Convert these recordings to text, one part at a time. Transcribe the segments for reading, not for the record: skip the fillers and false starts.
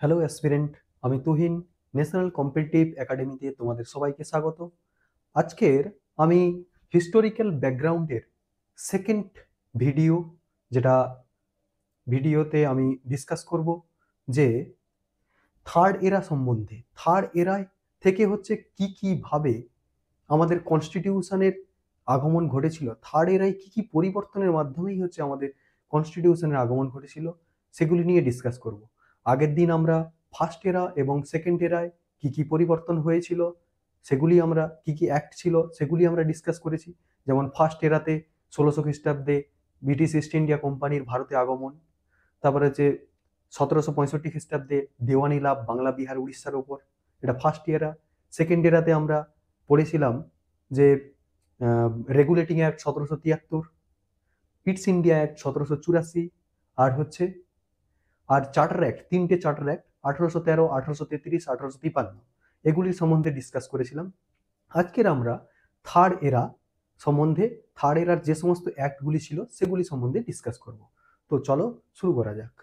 Hello aspirant, আমি Tuhin. National competitive একাডেমিতে তোমাদের সবাইকে স্বাগত। আজকের আমি হিস্টোরিক্যাল ব্যাকগ্রাউন্ডের সেকেন্ড ভিডিও, যেটা ভিডিওতে আমি ডিসকাস করব যে থার্ড এরা সম্বন্ধে। থার্ড এরায় থেকে কি ভাবে আমাদের কনস্টিটিউশনের আগমন ঘটেছিল, থার্ড এরায় কি পরিবর্তনের মাধ্যমেই আমাদের কনস্টিটিউশনের আগমন ঘটেছিল, সেগুলি নিয়ে ডিসকাস করব। আগের দিন আমরা ফার্স্ট এরা এবং সেকেন্ড এরায় কি পরিবর্তন হয়েছিল, সেগুলি আমরা কি অ্যাক্ট ছিল সেগুলি আমরা ডিসকাস করেছি। যেমন ফার্স্ট এরাতে 1600 খ্রিস্টাব্দে ব্রিটিশ ইস্ট ইন্ডিয়া কোম্পানির ভারতে আগমন। তারপরে 1765 খ্রিস্টাব্দে দেওয়ানি লাভ বাংলা বিহার উড়িষ্যার ওপর, এটা ফার্স্ট এরা। সেকেন্ড এরাতে আমরা পড়েছিলাম যে regulating act 1773, east India act 1784, আর আর চার্টার অ্যাক্ট, তিনটে চার্টার অ্যাক্ট 1813, 1833, 1853, এগুলির সম্বন্ধে ডিসকাস করেছিলাম। আজকের আমরা থার্ড এরা সম্বন্ধে, থার্ড এরার যে সমস্ত অ্যাক্টগুলি ছিল সেগুলি সম্বন্ধে ডিসকাস করব। তো চলো শুরু করা যাক।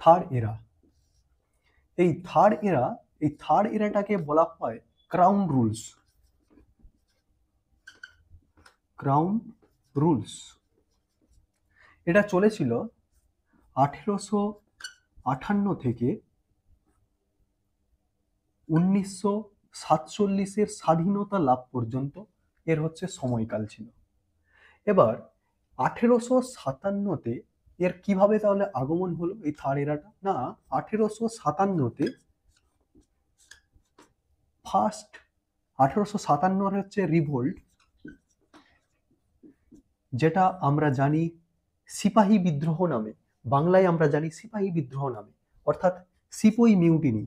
থার্ড এরা, এই থার্ড এরাটাকে বলা হয় ক্রাউন রুলস। ক্রাউন রুলস এটা চলেছিল 1858 থেকে 1947-এর স্বাধীনতা লাভ পর্যন্ত এর সময়কাল ছিল। এবার 1857-তে এর কিভাবে তাহলে আগমন হলো এই থার্ড এরাটা? না, 1857-তে ফার্স্ট 1857 রিভোল্ট, যেটা আমরা জানি সিপাহী বিদ্রোহ নামে, বাংলায় আমরা জানি সিপাহী বিদ্রোহ নামে, অর্থাৎ সিপই মিউটিনি।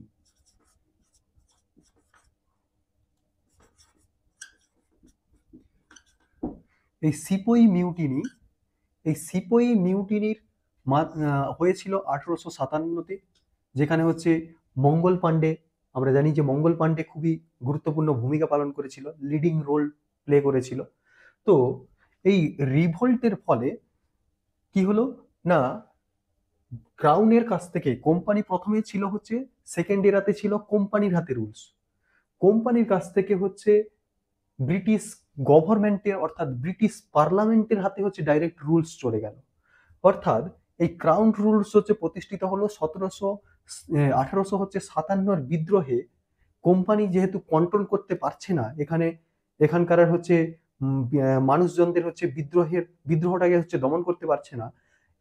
এই সিপই মিউটিনির হয়েছিল 1857-তে, যেখানে মঙ্গল পান্ডে, আমরা জানি যে মঙ্গল পান্ডে খুবই গুরুত্বপূর্ণ ভূমিকা পালন করেছিল, লিডিং রোল প্লে করেছিল। তো এই রিভোল্টের ফলে কি হলো না, ক্রাউনের কাছ থেকে কোম্পানি প্রথমে ছিল সেকেন্ড এরাতে ছিল কোম্পানির হাতে রুলস, কোম্পানির কাছ থেকে ব্রিটিশ গভর্নমেন্টের অর্থাৎ ব্রিটিশ পার্লামেন্টের হাতে ডাইরেক্ট রুলস চলে গেল। অর্থাৎ এই ক্রাউন রুলস প্রতিষ্ঠিত হলো 1857 বিদ্রোহে। কোম্পানি যেহেতু কন্ট্রোল করতে পারছে না, এখানকার মানুষজনদের বিদ্রোহটাকে দমন করতে পারছে না,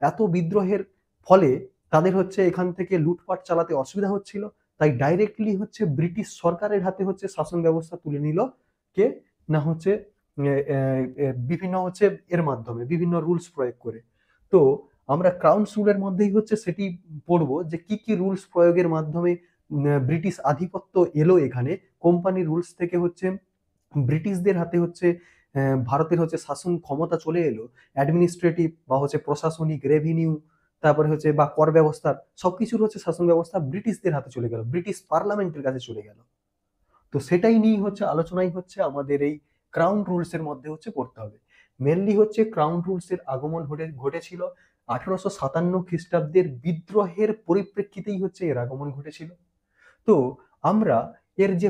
এত বিদ্রোহের ফলে তাদের এখান থেকে লুটপাট চালাতে অসুবিধা হচ্ছিল, তাই ডাইরেক্টলি ব্রিটিশ সরকারের হাতে শাসন ব্যবস্থা তুলে নিল কে না, বিভিন্ন এর মাধ্যমে বিভিন্ন রুলস প্রয়োগ করে। তো আমরা ক্রাউন রুলের মধ্যেই সেটি পড়বো যে কি রুলস প্রয়োগের মাধ্যমে ব্রিটিশ আধিপত্য এলো এখানে, কোম্পানি রুলস থেকে ব্রিটিশদের হাতে ভারতের শাসন ক্ষমতা চলে এলো, অ্যাডমিনিস্ট্রেটিভ বা প্রশাসনিক, রেভিনিউ, তারপরে বা কর ব্যবস্থার সবকিছুর শাসন ব্যবস্থা ব্রিটিশদের হাতে চলে গেল, ব্রিটিশ পার্লামেন্টের কাছে চলে গেল। তো সেটাই নিয়ে আলোচনাই আমাদের এই ক্রাউন রুলস এর মধ্যে পড়তে হবে। মেনলি ক্রাউন রুলস এর আগমন ঘটেছিল 1857 খ্রিস্টাব্দের বিদ্রোহের পরিপ্রেক্ষিতেই এর আগমন ঘটেছিল। তো আমরা এর যে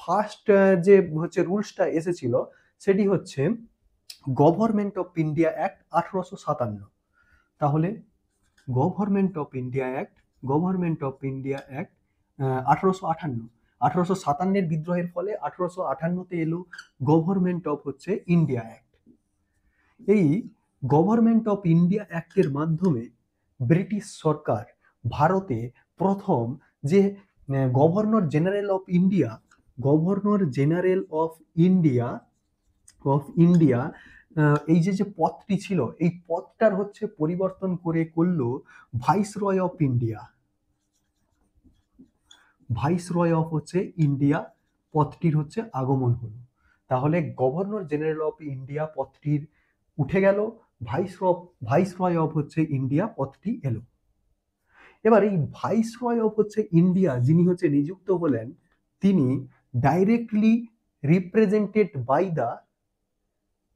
ফার্স্ট যে রুলসটা এসেছিল সেটি গভর্নমেন্ট অফ ইন্ডিয়া অ্যাক্ট 1857। তাহলে গভর্নমেন্ট অফ ইন্ডিয়া অ্যাক্ট 1858, 1857 বিদ্রোহের ফলে 1858-তে এলো গভর্নমেন্ট অফ ইন্ডিয়া অ্যাক্ট। এই গভর্নমেন্ট অফ ইন্ডিয়া অ্যাক্টের মাধ্যমে ব্রিটিশ সরকার ভারতে প্রথম যে গভর্নর জেনারেল অফ ইন্ডিয়া এই যে পদটি ছিল, এই পদটার পরিবর্তন করে করলো viceroy of India. Viceroy of India পদটির আগমন হলো। তাহলে গভর্নর জেনারেল অফ ইন্ডিয়া পদটির উঠে গেল, ভাইসরয় অফ ইন্ডিয়া পদটি এলো। এবার এই ভাইসরয় অফ ইন্ডিয়া যিনি নিযুক্ত হলেন, তিনি directly represented by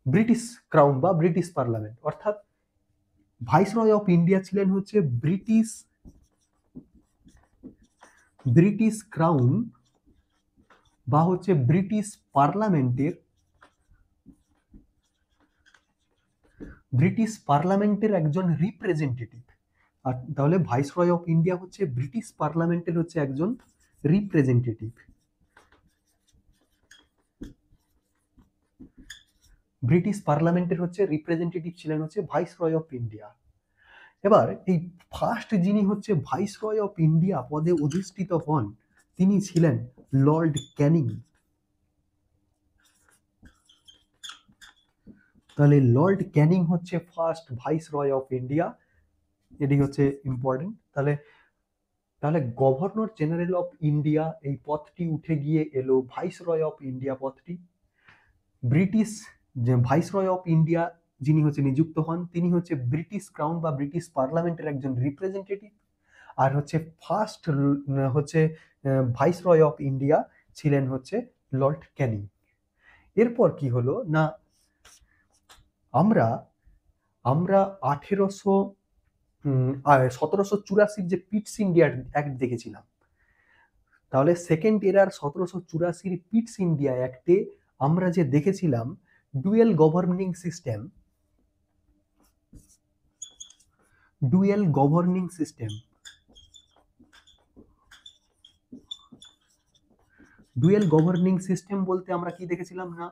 British crown বা ব্রিটিশ পার্লামেন্ট, অর্থাৎ ভাইসরয় অফ ইন্ডিয়া ছিলেন হচ্ছে ব্রিটিশ ক্রাউন বা হচ্ছে ব্রিটিশ পার্লামেন্টের একজন রিপ্রেজেন্টেটিভ। আর তাহলে ভাইসরয় অফ ইন্ডিয়া হচ্ছে ব্রিটিশ পার্লামেন্টের হচ্ছে একজন রিপ্রেজেন্টেটিভ। ব্রিটিশ পার্লামেন্টের হচ্ছে রিপ্রেজেন্টেটিভ ছিলেন হচ্ছে ভাইসরয় অফ ইন্ডিয়া। এবার এই ফার্স্ট যিনি হচ্ছে ভাইসরয় অফ ইন্ডিয়া পদে অধিষ্ঠিত হন তিনি ছিলেন লর্ড ক্যানিং। তাহলে লর্ড ক্যানিং হচ্ছে ফার্স্ট ভাইসরয় অফ ইন্ডিয়া, এটি হচ্ছে ইম্পর্টেন্ট। তাহলে তাহলে গভর্নর জেনারেল অফ ইন্ডিয়া এই পদটি উঠে গিয়ে এলো ভাইসরয় অফ ইন্ডিয়া পদটি। ব্রিটিশ যে ভাইসরয় অফ ইন্ডিয়া যিনি হচ্ছে নিযুক্ত হন তিনি হচ্ছে ব্রিটিশ ক্রাউন বা ব্রিটিশ পার্লামেন্টের একজন রিপ্রেজেন্টেটিভ। আর হচ্ছে ফার্স্ট হচ্ছে ভাইসরয় অফ ইন্ডিয়া ছিলেন হচ্ছে লর্ড ক্যানিং। এরপর কি হলো না, আমরা আমরা 1784 যে পিটস ইন্ডিয়া অ্যাক্ট দেখেছিলাম। তাহলে সেকেন্ড এরার 1784 পিটস ইন্ডিয়া অ্যাক্টে আমরা যে দেখেছিলাম dual governing system, dual governing system বলতে আমরা কি দেখেছিলাম না,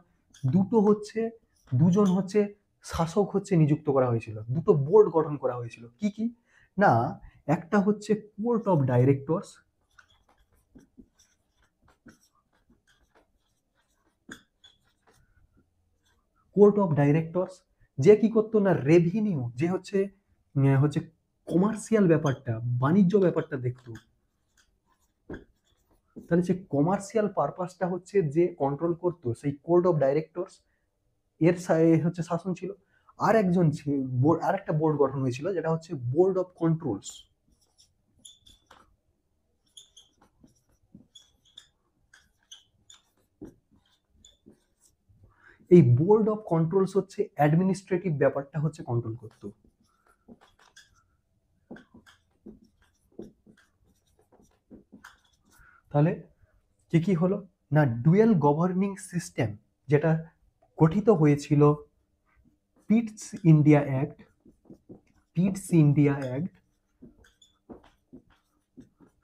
দুজন হচ্ছে শাসক হচ্ছে নিযুক্ত করা হয়েছিল, দুটো বোর্ড গঠন করা হয়েছিল। কি কি না, একটা হচ্ছে কোর্ট অফ ডাইরেক্টরস, যে কি করতো না রেভিনিউ, যে হচ্ছে হচ্ছে কমার্শিয়াল ব্যাপারটা, বাণিজ্য ব্যাপারটা দেখতো। তাহলে যে কমার্শিয়াল পারপাসটা হচ্ছে যে কন্ট্রোল করতো সেই কোর্ট অফ ডাইরেক্টরস এর হচ্ছে শাসন ছিল। আর একটা বোর্ড গঠন হয়েছিল যেটা হচ্ছে বোর্ড অফ কন্ট্রোলস। এই বোর্ড অফ কন্ট্রোলস হচ্ছে অ্যাডমিনিস্ট্রেটিভ ব্যাপারটা হচ্ছে কন্ট্রোল করতো। তাহলে কি কি হলো না, ডুয়েল গভর্নিং সিস্টেম যেটা গঠিত হয়েছিল পিটস ইন্ডিয়া অ্যাক্ট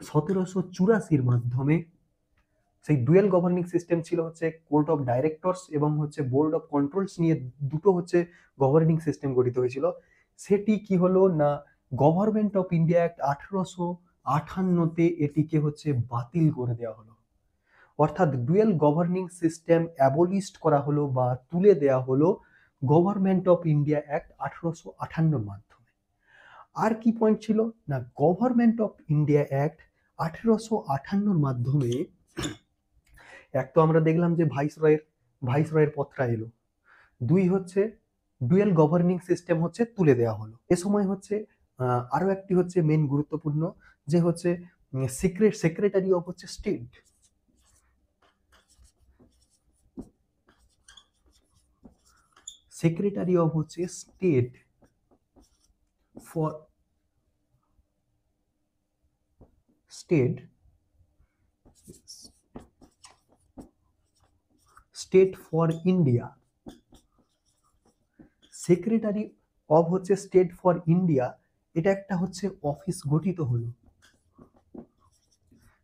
1784 মাধ্যমে। সেই ডুয়েল গভর্নিং সিস্টেম ছিল হচ্ছে কোর্ট অফ ডাইরেক্টরস এবং হচ্ছে বোর্ড অফ কন্ট্রোলস নিয়ে দুটো হচ্ছে গভর্নিং সিস্টেম গঠিত হয়েছিল। সেটি কি হলো না, গভর্নমেন্ট অফ ইন্ডিয়া অ্যাক্ট 1858-তে এটিকে হচ্ছে বাতিল করে দেওয়া হলো। অর্থাৎ ডুয়েল গভর্নিং সিস্টেম অ্যাবলিস্ট করা হলো বা তুলে দেওয়া হলো গভর্নমেন্ট অফ ইন্ডিয়া অ্যাক্ট 1858 মাধ্যমে। আর কি পয়েন্ট ছিল না, গভর্নমেন্ট অফ ইন্ডিয়া অ্যাক্ট 1858 মাধ্যমে এক তো আমরা দেখলাম যে ভাইসরয়ের পত্রা এলো, দুই হচ্ছে ডুয়েল গভর্নিং সিস্টেম হচ্ছে তুলে দেওয়া হলো। এ সময় হচ্ছে আরো একটি হচ্ছে মেন গুরুত্বপূর্ণ যে হচ্ছে সেক্রেটারি অফ হচ্ছে স্টেট, সেক্রেটারি অফ হচ্ছে state for India, secretary of হচ্ছে স্টেট ফর ইন্ডিয়া, এটা একটা হচ্ছে অফিস গঠিত হলো।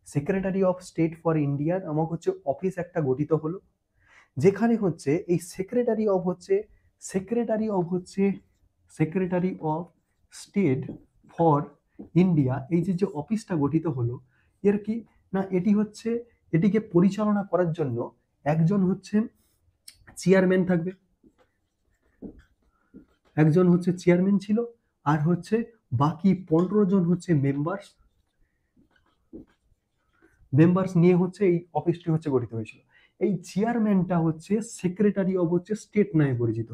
Secretary of state for India নামক হচ্ছে অফিস একটা গঠিত হলো, যেখানে হচ্ছে এই secretary of state for India এই যে অফিসটা গঠিত হলো, এর কি না এটিকে পরিচালনা করার জন্য একজন হচ্ছে চেয়ারম্যান থাকবে, একজন হচ্ছে চেয়ারম্যান ছিল, আর হচ্ছে বাকি 15 জন হচ্ছে মেম্বার্স নিয়ে হচ্ছে এই অফিসটি হচ্ছে গঠিত হয়েছিল। এই চেয়ারম্যানটা হচ্ছে সেক্রেটারি অফ হচ্ছে স্টেট নামে পরিচিত।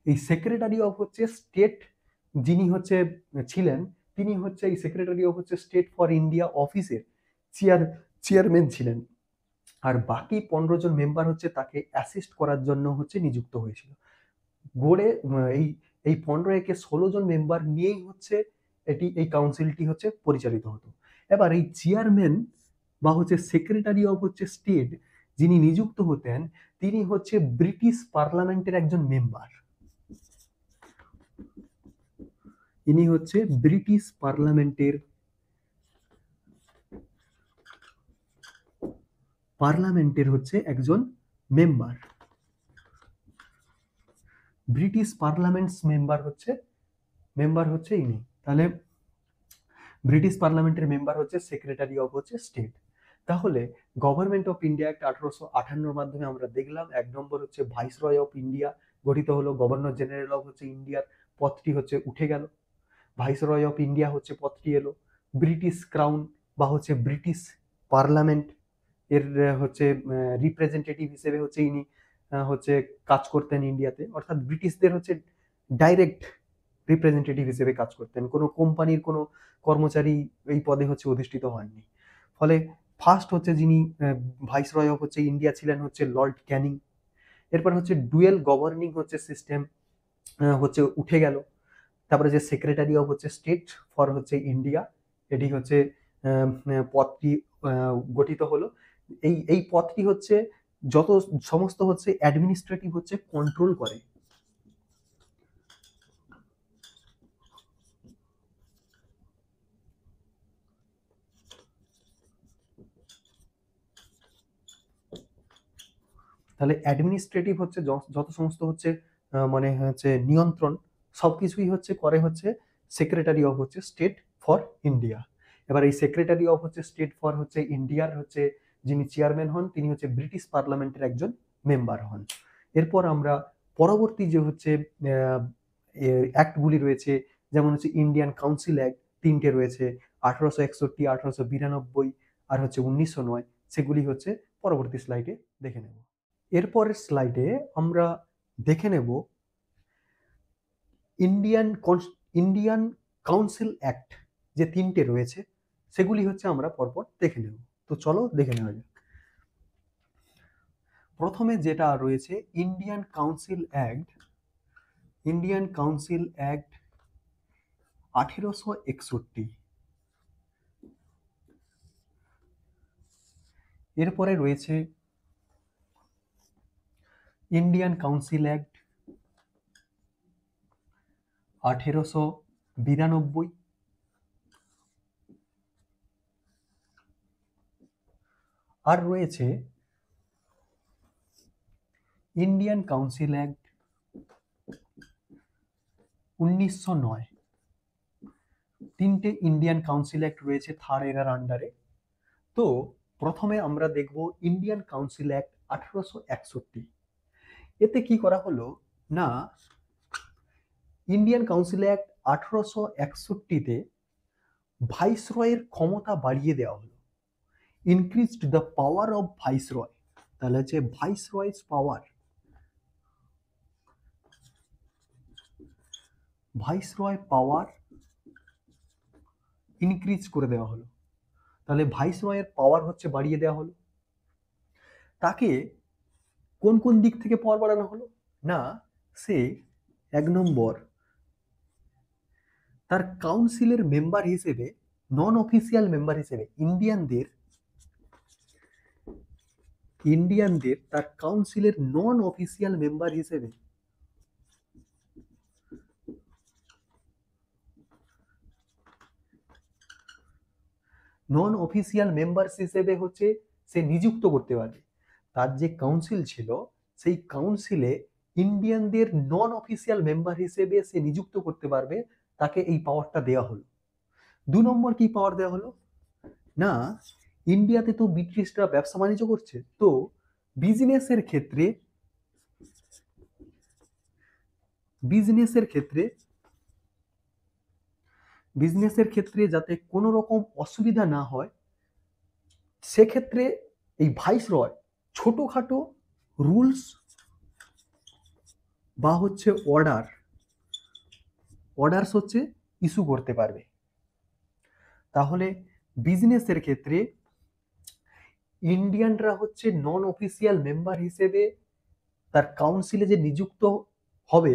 এই সেক্রেটারি অফ হচ্ছে স্টেট যিনি হচ্ছে ছিলেন তিনি হচ্ছে এই সেক্রেটারি অফ হচ্ছে স্টেট ফর ইন্ডিয়া অফিসের চেয়ারম্যান ছিলেন, আর বাকি 15 জন মেম্বার হচ্ছে তাকে অ্যাসিস্ট করার জন্য হচ্ছে নিযুক্ত হয়েছিল। গড়ে এই এই 15 কে 16 জন মেম্বার নিয়েই হচ্ছে এই কাউন্সিলটি হচ্ছে পরিচালিত হতো। এবার এই চেয়ারম্যান বা হচ্ছে সেক্রেটারি অফ হচ্ছে স্টেট যিনি নিযুক্ত হতেন, তিনি হচ্ছে ব্রিটিশ পার্লামেন্টের একজন মেম্বার। ইনি হচ্ছে ব্রিটিশ পার্লামেন্টের হচ্ছে একজন মেম্বার। ব্রিটিশ পার্লামেন্টস মেম্বার হচ্ছে ইনি। তাহলে ব্রিটিশ পার্লামেন্টের মেম্বার হচ্ছে সেক্রেটারি অফ হচ্ছে স্টেট। তাহলে গভর্নমেন্ট অফ ইন্ডিয়া অ্যাক্ট 1858 মাধ্যমে আমরা দেখলাম 1 নম্বর হচ্ছে ভাইসরয় অফ ইন্ডিয়া গঠিত হলো, গভর্নর জেনারেল অফ হচ্ছে ইন্ডিয়ার পদটি হচ্ছে উঠে গেল, ভাইসরয় অফ ইন্ডিয়া হচ্ছে পদটি এলো, ব্রিটিশ ক্রাউন বা হচ্ছে ব্রিটিশ পার্লামেন্ট এর হচ্ছে রিপ্রেজেন্টেটিভ হিসেবে হচ্ছে ইনি হচ্ছে কাজ করতেন ইন্ডিয়াতে, অর্থাৎ ব্রিটিশদের হচ্ছে ডাইরেক্ট রিপ্রেজেন্টেটিভ হিসেবে কাজ করতেন, কোনো কোম্পানির কোনো কর্মচারী এই পদে হচ্ছে অধিষ্ঠিত হননি। ফলে ফার্স্ট হচ্ছে যিনি ভাইসরয় অফ হচ্ছে ইন্ডিয়া ছিলেন হচ্ছে লর্ড ক্যানিং। এরপর হচ্ছে ডুয়েল গভর্নিং হচ্ছে সিস্টেম হচ্ছে উঠে গেল। তারপরে যে সেক্রেটারি অফ হচ্ছে স্টেট ফর হচ্ছে ইন্ডিয়া, এটি হচ্ছে পদটি গঠিত হলো। এই পদটি হচ্ছে যত সমস্ত হচ্ছে অ্যাডমিনিস্ট্রেটিভ হচ্ছে কন্ট্রোল করে। তাহলে অ্যাডমিনিস্ট্রেটিভ হচ্ছে যত সমস্ত হচ্ছে মানে হচ্ছে নিয়ন্ত্রণ সবকিছুই হচ্ছে করে হচ্ছে সেক্রেটারি অফ হচ্ছে স্টেট ফর ইন্ডিয়া। এবার এই সেক্রেটারি অফ হচ্ছে স্টেট ফর হচ্ছে ইন্ডিয়ার হচ্ছে যিনি চেয়ারম্যান হন, তিনি হচ্ছে ব্রিটিশ পার্লামেন্টের একজন মেম্বার হন। এরপর আমরা পরবর্তী যে হচ্ছে অ্যাক্টগুলি রয়েছে, যেমন হচ্ছে ইন্ডিয়ান কাউন্সিল অ্যাক্ট 3টে রয়েছে, 1861, 1892 আর হচ্ছে 1909, সেগুলি হচ্ছে পরবর্তী স্লাইডে দেখে নেব। এরপরের স্লাইডে আমরা দেখে নেব ইন্ডিয়ান কাউন্সিল অ্যাক্ট যে 3টে রয়েছে সেগুলি হচ্ছে আমরা পরপর দেখে নেব। তো চলো দেখে নেওয়া যাক। প্রথমে যেটা রয়েছে ইন্ডিয়ান কাউন্সিল অ্যাক্ট 1861। এরপরে রয়েছে ইন্ডিয়ান কাউন্সিল অ্যাক্ট 1892। আর রয়েছে ইন্ডিয়ান কাউন্সিল অ্যাক্ট 1909। 3টে ইন্ডিয়ান কাউন্সিল অ্যাক্ট রয়েছে থার্ড এরার আন্ডারে। তো প্রথমে আমরা দেখব ইন্ডিয়ান কাউন্সিল অ্যাক্ট 1861। এতে কি করা হলো না, ইন্ডিয়ান কাউন্সিল অ্যাক্ট 1861তে ভাইসরয়ের ক্ষমতা বাড়িয়ে দেওয়া হলো, increased the power of viceroy. তাহলে হচ্ছে ভাইসরয়েস পাওয়ার, ভাইসরয় পাওয়ার ইনক্রিজ করে দেওয়া হলো। তাহলে ভাইসরয়ের পাওয়ার হচ্ছে বাড়িয়ে দেওয়া হলো। তাকে কোন কোন দিক থেকে পাওয়ার বাড়ানো হলো না, সে 1 নম্বর তার কাউন্সিলের মেম্বার হিসেবে, নন অফিসিয়াল মেম্বার হিসেবে ইন্ডিয়ানদের তার কাউন্সিলের নন অফিসিয়াল মেম্বার হিসেবে হচ্ছে সে নিযুক্ত করতে পারবে। তার যে কাউন্সিল ছিল সেই কাউন্সিলে ইন্ডিয়ানদের নন অফিসিয়াল মেম্বার হিসেবে সে নিযুক্ত করতে পারবে, তাকে এই পাওয়ারটা দেওয়া হলো। 2 নম্বর কি পাওয়ার দেওয়া হলো না, ইন্ডিয়াতে তো ব্রিটিশরা ব্যবসা বাণিজ্য করছে, তো বিজনেসের ক্ষেত্রে যাতে কোনো রকম অসুবিধা না হয়, সেক্ষেত্রে এই ভাইসরয় ছোটখাটো রুলস বা হচ্ছে অর্ডারস হচ্ছে ইস্যু করতে পারবে। তাহলে বিজনেসের ক্ষেত্রে ইন্ডিয়ানরা হচ্ছে নন অফিসিয়াল মেম্বার হিসেবে তার কাউন্সিলে যে নিযুক্ত হবে,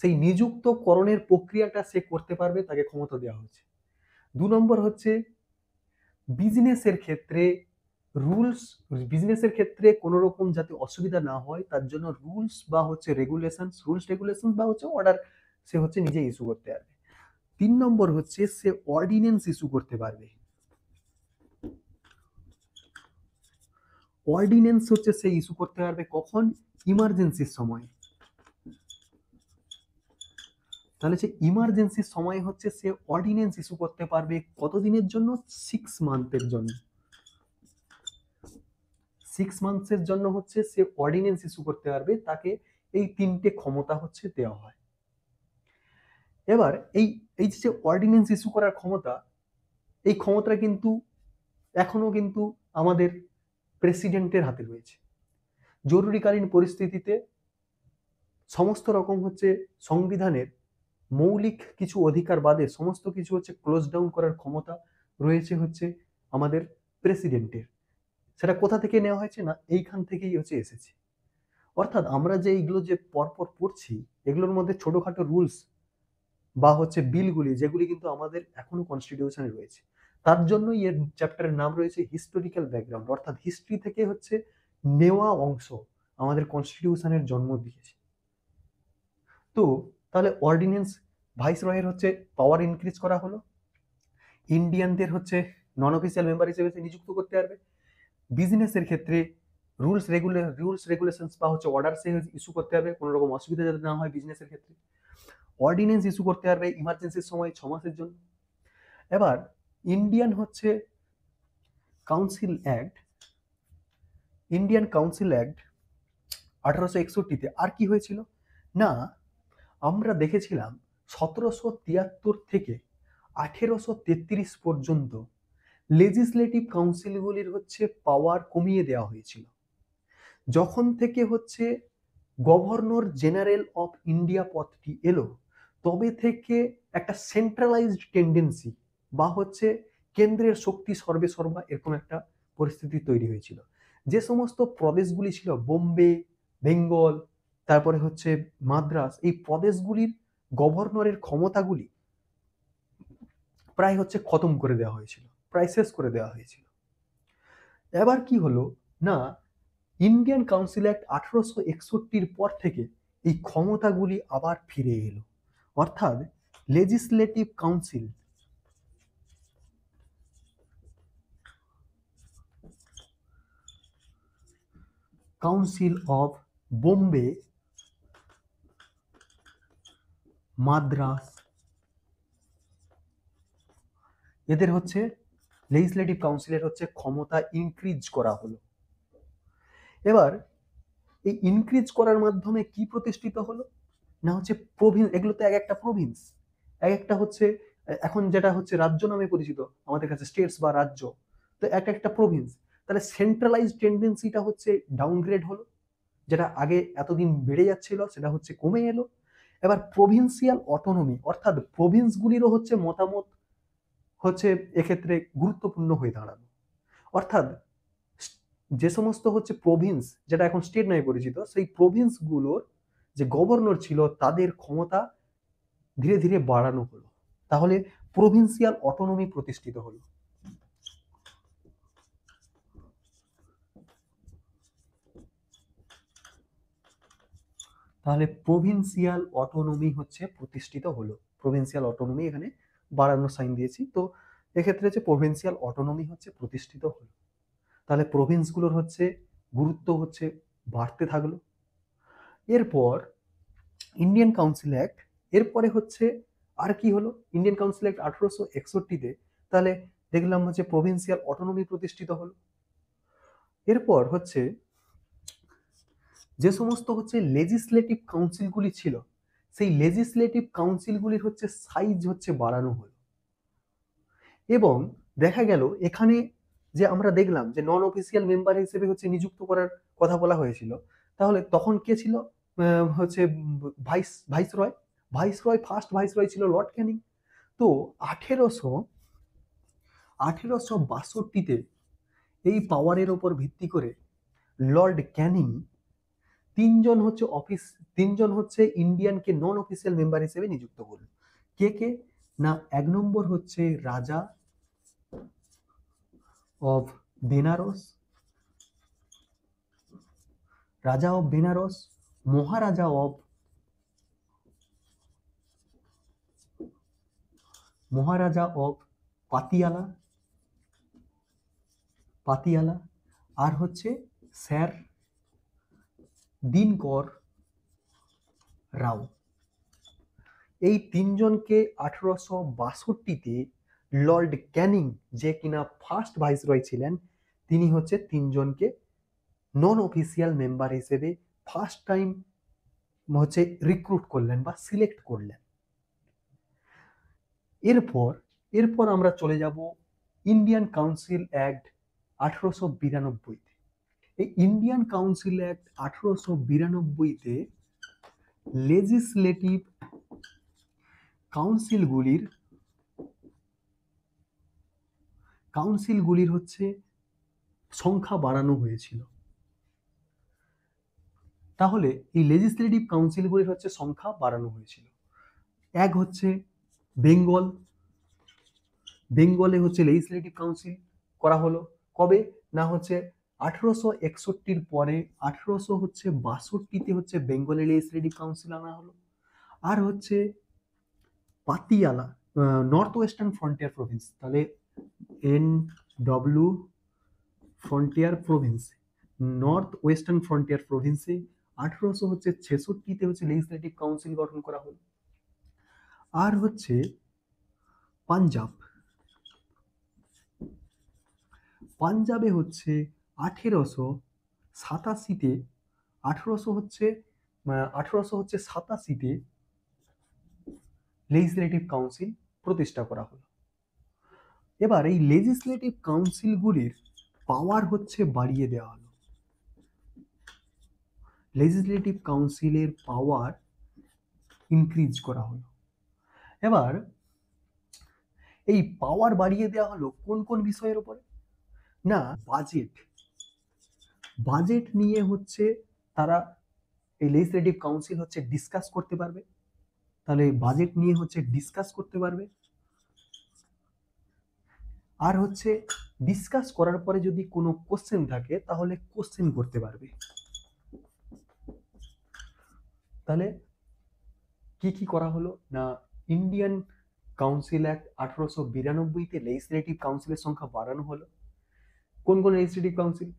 সেই নিযুক্তকরণের প্রক্রিয়াটা সে করতে পারবে, তাকে ক্ষমতা দেওয়া হচ্ছে। 2 নম্বর হচ্ছে বিজনেসের ক্ষেত্রে রুলস, বিজনেসের ক্ষেত্রে কোনো রকম যাতে অসুবিধা না হয় তার জন্য রুলস বা হচ্ছে রেগুলেশন বা হচ্ছে অর্ডার সে হচ্ছে নিজে ইস্যু করতে পারবে। 3 নম্বর হচ্ছে সে অর্ডিন্যান্স ইস্যু করতে পারবে। অর্ডিন্যান্স হচ্ছে সে ইস্যু করতে পারবে কখন? ইমার্জেন্সির সময়। তাহলে সে ইমার্জেন্সির সময় হচ্ছে সে অর্ডিন্যান্স ইস্যু করতে পারবে কতদিনের জন্য? 6 মান্থের জন্য। 6 মান্থসের জন্য হচ্ছে সে অর্ডিন্যান্স ইস্যু করতে পারবে, তাকে এই 3টে ক্ষমতা হচ্ছে দেওয়া হয়। এবার এই এই যে অর্ডিন্যান্স ইস্যু করার ক্ষমতা, এই ক্ষমতা কিন্তু এখনো কিন্তু আমাদের প্রেসিডেন্টের হাতে রয়েছে। জরুরিকালীন পরিস্থিতিতে সমস্ত রকম হচ্ছে সংবিধানের মৌলিক কিছু অধিকার বাদে সমস্ত কিছু হচ্ছে ক্লোজ ডাউন করার ক্ষমতা রয়েছে হচ্ছে আমাদের প্রেসিডেন্টের। সেটা কোথা থেকে নেওয়া হয়েছে? না, এইখান থেকেই হচ্ছে এসেছে। অর্থাৎ আমরা যে এইগুলো যে পরপর পড়ছি, এগুলোর মধ্যে ছোটখাটো রুলস বা হচ্ছে বিলগুলি, যেগুলি কিন্তু আমাদের এখনো কনস্টিটিউশনে রয়েছে। তার জন্যই এর চ্যাপ্টারের নাম রয়েছে হিস্টোরিক্যাল ব্যাকগ্রাউন্ড, অর্থাৎ হিস্ট্রি থেকে হচ্ছে নেওয়া অংশ আমাদের কনস্টিটিউশনের জন্ম দিয়েছে। তো তাহলে অর্ডিন্যান্স, ভাইসরয়ের হচ্ছে পাওয়ার ইনক্রিজ করা হলো, ইন্ডিয়ানদের হচ্ছে নন অফিসিয়াল মেম্বার হিসেবে নিযুক্ত করতে পারবে, বিজনেসের ক্ষেত্রে রুলস রেগুলেশনস বা হচ্ছে অর্ডার সে ইস্যু করতে হবে, কোনো রকম অসুবিধা যাতে না হয় বিজনেসের ক্ষেত্রে, অর্ডিন্যান্স ইস্যু করতে পারবে ইমার্জেন্সির সময় 6 মাসের জন্য। এবার ইন্ডিয়ান হচ্ছে council act, Indian council act 1861-তে আর কি হয়েছিল না, আমরা দেখেছিলাম 1773 থেকে 1833 পর্যন্ত লেজিসলেটিভ কাউন্সিলগুলির হচ্ছে পাওয়ার কমিয়ে দেওয়া হয়েছিল। যখন থেকে হচ্ছে গভর্নর জেনারেল অফ ইন্ডিয়া পদটি এলো, তবে থেকে একটা সেন্ট্রালাইজড টেন্ডেন্সি বা হচ্ছে কেন্দ্রের শক্তি সর্বে সর্বা এরকম একটা পরিস্থিতি তৈরি হয়েছিল। যে সমস্ত প্রদেশগুলি ছিল বোম্বে, বেঙ্গল, তারপরে হচ্ছে মাদ্রাস, এই প্রদেশগুলির গভর্নরের ক্ষমতাগুলি প্রায় হচ্ছে খতম করে দেওয়া হয়েছিল, প্রায় শেষ করে দেওয়া হয়েছিল। এবার কি হলো না, ইন্ডিয়ান কাউন্সিল অ্যাক্ট 1861-র পর থেকে এই ক্ষমতাগুলি আবার ফিরে এলো, অর্থাৎ legislative council council of Bombay, Madras, এদের হচ্ছে লেজিসলেটিভ কাউন্সিলের হচ্ছে ক্ষমতা ইনক্রিজ করা হলো। এবার এই ইনক্রিজ করার মাধ্যমে কি প্রতিষ্ঠিত হলো না, হচ্ছে প্রভিন্স, এগুলো তো এক একটা প্রভিন্স, এক একটা হচ্ছে এখন যেটা হচ্ছে রাজ্য নামে পরিচিত আমাদের কাছে, স্টেটস বা রাজ্য, তো এক একটা প্রভিন্স। তাহলে সেন্ট্রালাইজ টেন্ডেন্সিটা হচ্ছে ডাউনগ্রেড হলো, যেটা আগে এতদিন বেড়ে যাচ্ছিল সেটা হচ্ছে কমে এলো। এবার প্রভিন্সিয়াল অটোনমি, অর্থাৎ প্রভিন্সগুলিরও হচ্ছে মতামত হচ্ছে এক্ষেত্রে গুরুত্বপূর্ণ হয়ে দাঁড়ালো। অর্থাৎ যে সমস্ত হচ্ছে প্রভিন্স, যেটা এখন স্টেট নামে পরিচিত, সেই প্রভিন্সগুলোর যে গভর্নর ছিল তাদের ক্ষমতা ধীরে ধীরে বাড়ানো হলো। তাহলে প্রভিন্সিয়াল অটোনমি প্রতিষ্ঠিত হলো। তাহলে প্রভিন্সিয়াল অটোনমি হচ্ছে প্রতিষ্ঠিত হলো। প্রভিন্সিয়াল অটোনমি এখানে বাড়ানোর সাইন দিয়েছি, তো এক্ষেত্রে হচ্ছে প্রভিন্সিয়াল অটোনমি হচ্ছে প্রতিষ্ঠিত হলো। তাহলে প্রভিন্সগুলোর হচ্ছে গুরুত্ব হচ্ছে বাড়তে থাকলো। এরপর ইন্ডিয়ান কাউন্সিল অ্যাক্ট, এরপরে হচ্ছে আর কি হলো, ইন্ডিয়ান কাউন্সিল অ্যাক্ট 1861-তে তাহলে দেখলাম হচ্ছে প্রভিন্সিয়াল অটোনমি প্রতিষ্ঠিত হলো। এরপর হচ্ছে যে সমস্ত হচ্ছে লেজিসলেটিভ কাউন্সিলগুলি ছিল, সেই লেজিসলেটিভ কাউন্সিলগুলির হচ্ছে সাইজ হচ্ছে বাড়ানো হলো। এবং দেখা গেল এখানে যে আমরা দেখলাম যে নন অফিসিয়াল মেম্বার হিসেবে হচ্ছে নিযুক্ত করার কথা বলা হয়েছিল, তাহলে তখন কে ছিল? হচ্ছে ফার্স্ট ভাইসরয় ছিল লর্ড ক্যানিং। তো 1862-তে এই পাওয়ারের ওপর ভিত্তি করে লর্ড ক্যানিং তিনজন হচ্ছে ইন্ডিয়ানকে নন অফিসিয়াল মেম্বার হিসেবে নিযুক্ত করল। কে কে? না, এক নম্বর হচ্ছে রাজা অফ বেনারস, মহারাজা অফ পাতিয়ালা, আর হচ্ছে স্যার দিনকর রাও। এই তিনজনকে 1862-তে লর্ড ক্যানিং, যে কিনা ফার্স্ট ভাইসরয় ছিলেন, তিনি হচ্ছে তিনজনকে নন অফিসিয়াল মেম্বার হিসেবে ফার্স্ট টাইম হচ্ছে রিক্রুট করলেন বা সিলেক্ট করলেন। এরপর আমরা চলে যাব ইন্ডিয়ান কাউন্সিল অ্যাক্ট 1892-তে। এই ইন্ডিয়ান কাউন্সিল অ্যাক্ট 1892-তে লেজিসলেটিভ কাউন্সিলগুলির হচ্ছে সংখ্যা বাড়ানো হয়েছিল। তাহলে এই লেজিসলেটিভ কাউন্সিলগুলির হচ্ছে সংখ্যা বাড়ানো হয়েছিল। এক হচ্ছে বেঙ্গলে হচ্ছে লেজিসলেটিভ কাউন্সিল করা হলো। কবে? না হচ্ছে 1861-র পরে 1862-তে হচ্ছে বেঙ্গলে লেজিসলেটিভ কাউন্সিল আনা হলো। আর হচ্ছে Patiala, north western frontier province, তাহলে NW frontier province, north western frontier প্রভিন্সে 1866-তে হচ্ছে লেজিসলেটিভ কাউন্সিল গঠন করা হলো। আর হচ্ছে পাঞ্জাবে হচ্ছে 1887-তে লেজিসলেটিভ কাউন্সিল প্রতিষ্ঠা করা হলো। এবার এই লেজিসলেটিভ কাউন্সিলগুলির পাওয়ার হচ্ছে বাড়িয়ে দেওয়া হলো। লেজিসলেটিভ কাউন্সিলের পাওয়ার ইনক্রিজ করা হলো। এবার এই পাওয়ার বাড়িয়ে দেওয়া হলো কোন কোন বিষয়ের উপরে? না, বাজেট নিয়ে হচ্ছে তারা এই লেজিসলেটিভ কাউন্সিল হচ্ছে ডিসকাস করতে পারবে। তাহলে বাজেট নিয়ে হচ্ছে ডিসকাস করতে পারবে। আর হচ্ছে ডিসকাস করার পরে যদি কোনো কোশ্চেন থাকে তাহলে কোশ্চেন করতে পারবে। তাহলে কি করা হলো? না, ইন্ডিয়ান কাউন্সিল অ্যাক্ট 1892-তে লেজিসলেটিভ কাউন্সিলের সংখ্যা বাড়ানো হলো। কোন কোন লেজিসলেটিভ কাউন্সিল?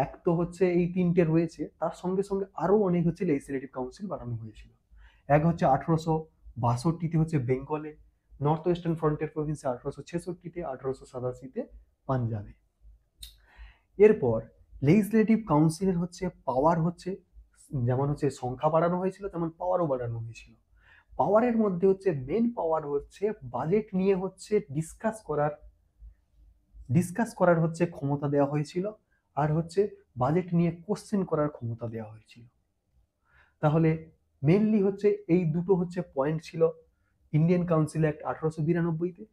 এক তো হচ্ছে এই তিনটে রয়েছে, তার সঙ্গে সঙ্গে আরো অনেক হচ্ছে লেজিসলেটিভ কাউন্সিল বাড়ানো হয়েছিল। এক হচ্ছে 1862-তে হচ্ছে বেঙ্গলে, নর্থ ওয়েস্টার্ন ফ্রন্টিয়ার প্রভিন্সে 1866-তে, 1887-তে পাঞ্জাবে। এরপর লেজিসলেটিভ কাউন্সিলের হচ্ছে পাওয়ার হচ্ছে যেমন হচ্ছে সংখ্যা বাড়ানো হয়েছিল তেমন পাওয়ারও বাড়ানো হয়েছিল। পাওয়ারের মধ্যে হচ্ছে মেন পাওয়ার হচ্ছে বাজেট নিয়ে হচ্ছে ডিসকাস করার হচ্ছে ক্ষমতা দেওয়া হয়েছিল, আর হচ্ছে বাজেট নিয়ে কোশ্চেন করার ক্ষমতা দেওয়া হয়েছিল। তাহলে মেনলি হচ্ছে এই দুটো হচ্ছে পয়েন্ট ছিল ইন্ডিয়ান কাউন্সিল অ্যাক্ট 1892-তে।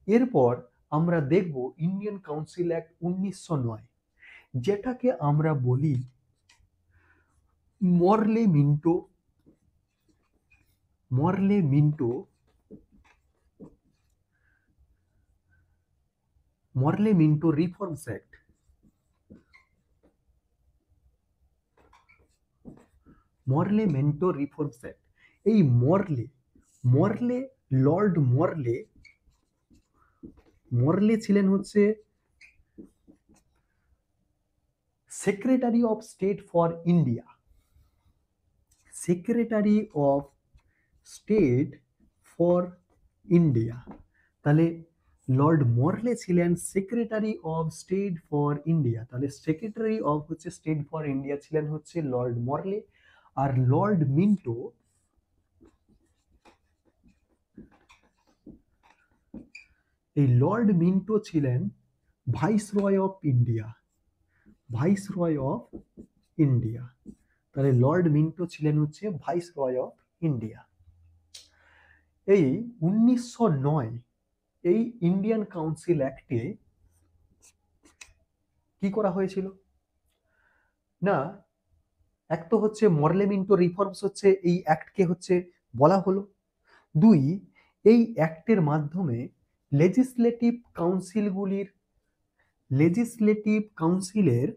এরপর আমরা দেখব ইন্ডিয়ান কাউন্সিল অ্যাক্ট 1909, যেটাকে আমরা বলি মরলে মিন্টো রিফর্মস অ্যাক্ট। এই লর্ড মরলে ছিলেন হচ্ছে secretary of state for India. তাহলে লর্ড মরলে ছিলেন secretary of state for India. তাহলে সেক্রেটারি অফ হচ্ছে স্টেট ফর ইন্ডিয়া ছিলেন হচ্ছে লর্ড মরলে। আর লর্ড মিন্টো ছিলেন ভাইসরয় অফ ইন্ডিয়া। তাহলে লর্ড মিন্টো ছিলেন হচ্ছে ভাইসরয় অফ ইন্ডিয়া। এই 1909 এই ইন্ডিয়ান কাউন্সিল অ্যাক্টে কি করা হয়েছিল? না, এক তো হচ্ছে মরলেমিন্টো রিফর্মস হচ্ছে এই অ্যাক্টকে হচ্ছে বলা হলো। দুই, এই অ্যাক্টের মাধ্যমে লেজিসলেটিভ কাউন্সিলের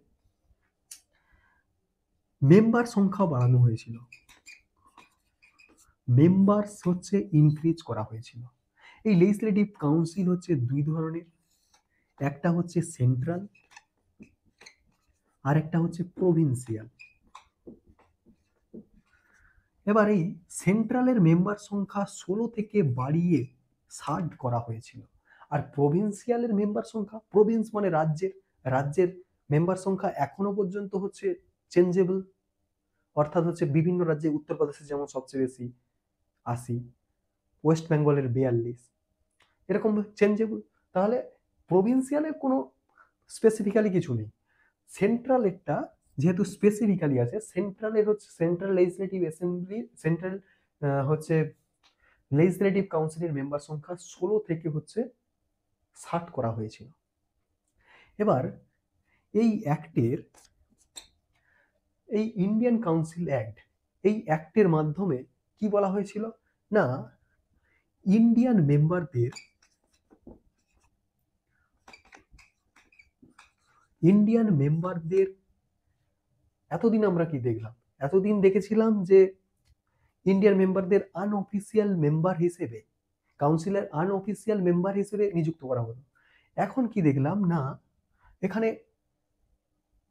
মেম্বার সংখ্যা বাড়ানো হয়েছিল, মেম্বারস হচ্ছে ইনক্রিজ করা হয়েছিল। এই লেজিসলেটিভ কাউন্সিল হচ্ছে দুই ধরনের, একটা হচ্ছে সেন্ট্রাল আর একটা হচ্ছে প্রভিন্সিয়াল। এবার এই সেন্ট্রালের মেম্বার সংখ্যা 16 থেকে বাড়িয়ে 60 করা হয়েছিল, আর প্রভিন্সিয়ালের মেম্বার সংখ্যা, প্রভিন্স মানে রাজ্যের মেম্বার সংখ্যা এখনো পর্যন্ত হচ্ছে চেঞ্জেবল, অর্থাৎ হচ্ছে বিভিন্ন রাজ্যে উত্তরপ্রদেশে যেমন সবচেয়ে বেশি 80, ওয়েস্ট বেঙ্গলের 42, এরকম চেঞ্জেবল। তাহলে প্রভিন্সিয়ালের কোনো স্পেসিফিক্যালি কিছু নেই, সেন্ট্রালেরটা যেহেতু স্পেসিফিক্যালি আছে, সেন্ট্রালের হচ্ছে সেন্ট্রাল লেজিসলেটিভ অ্যাসেম্বলি, সেন্ট্রাল হচ্ছে লেজিসলেটিভ কাউন্সিলের মেম্বার সংখ্যা 16 থেকে হচ্ছে 60 করা হয়েছিল। এবার এই অ্যাক্টের, এই ইন্ডিয়ান কাউন্সিল অ্যাক্ট, এই অ্যাক্টের মাধ্যমে কি বলা হয়েছিল? না, ইন্ডিয়ান মেম্বারদের এতদিন আমরা কি দেখলাম? এতদিন দেখেছিলাম যে ইন্ডিয়ান মেম্বারদের আনঅফিসিয়াল মেম্বার হিসেবে, কাউন্সিলের আনঅফিসিয়াল মেম্বার হিসেবে নিযুক্ত করা হলো। এখন কি দেখলাম? না, এখানে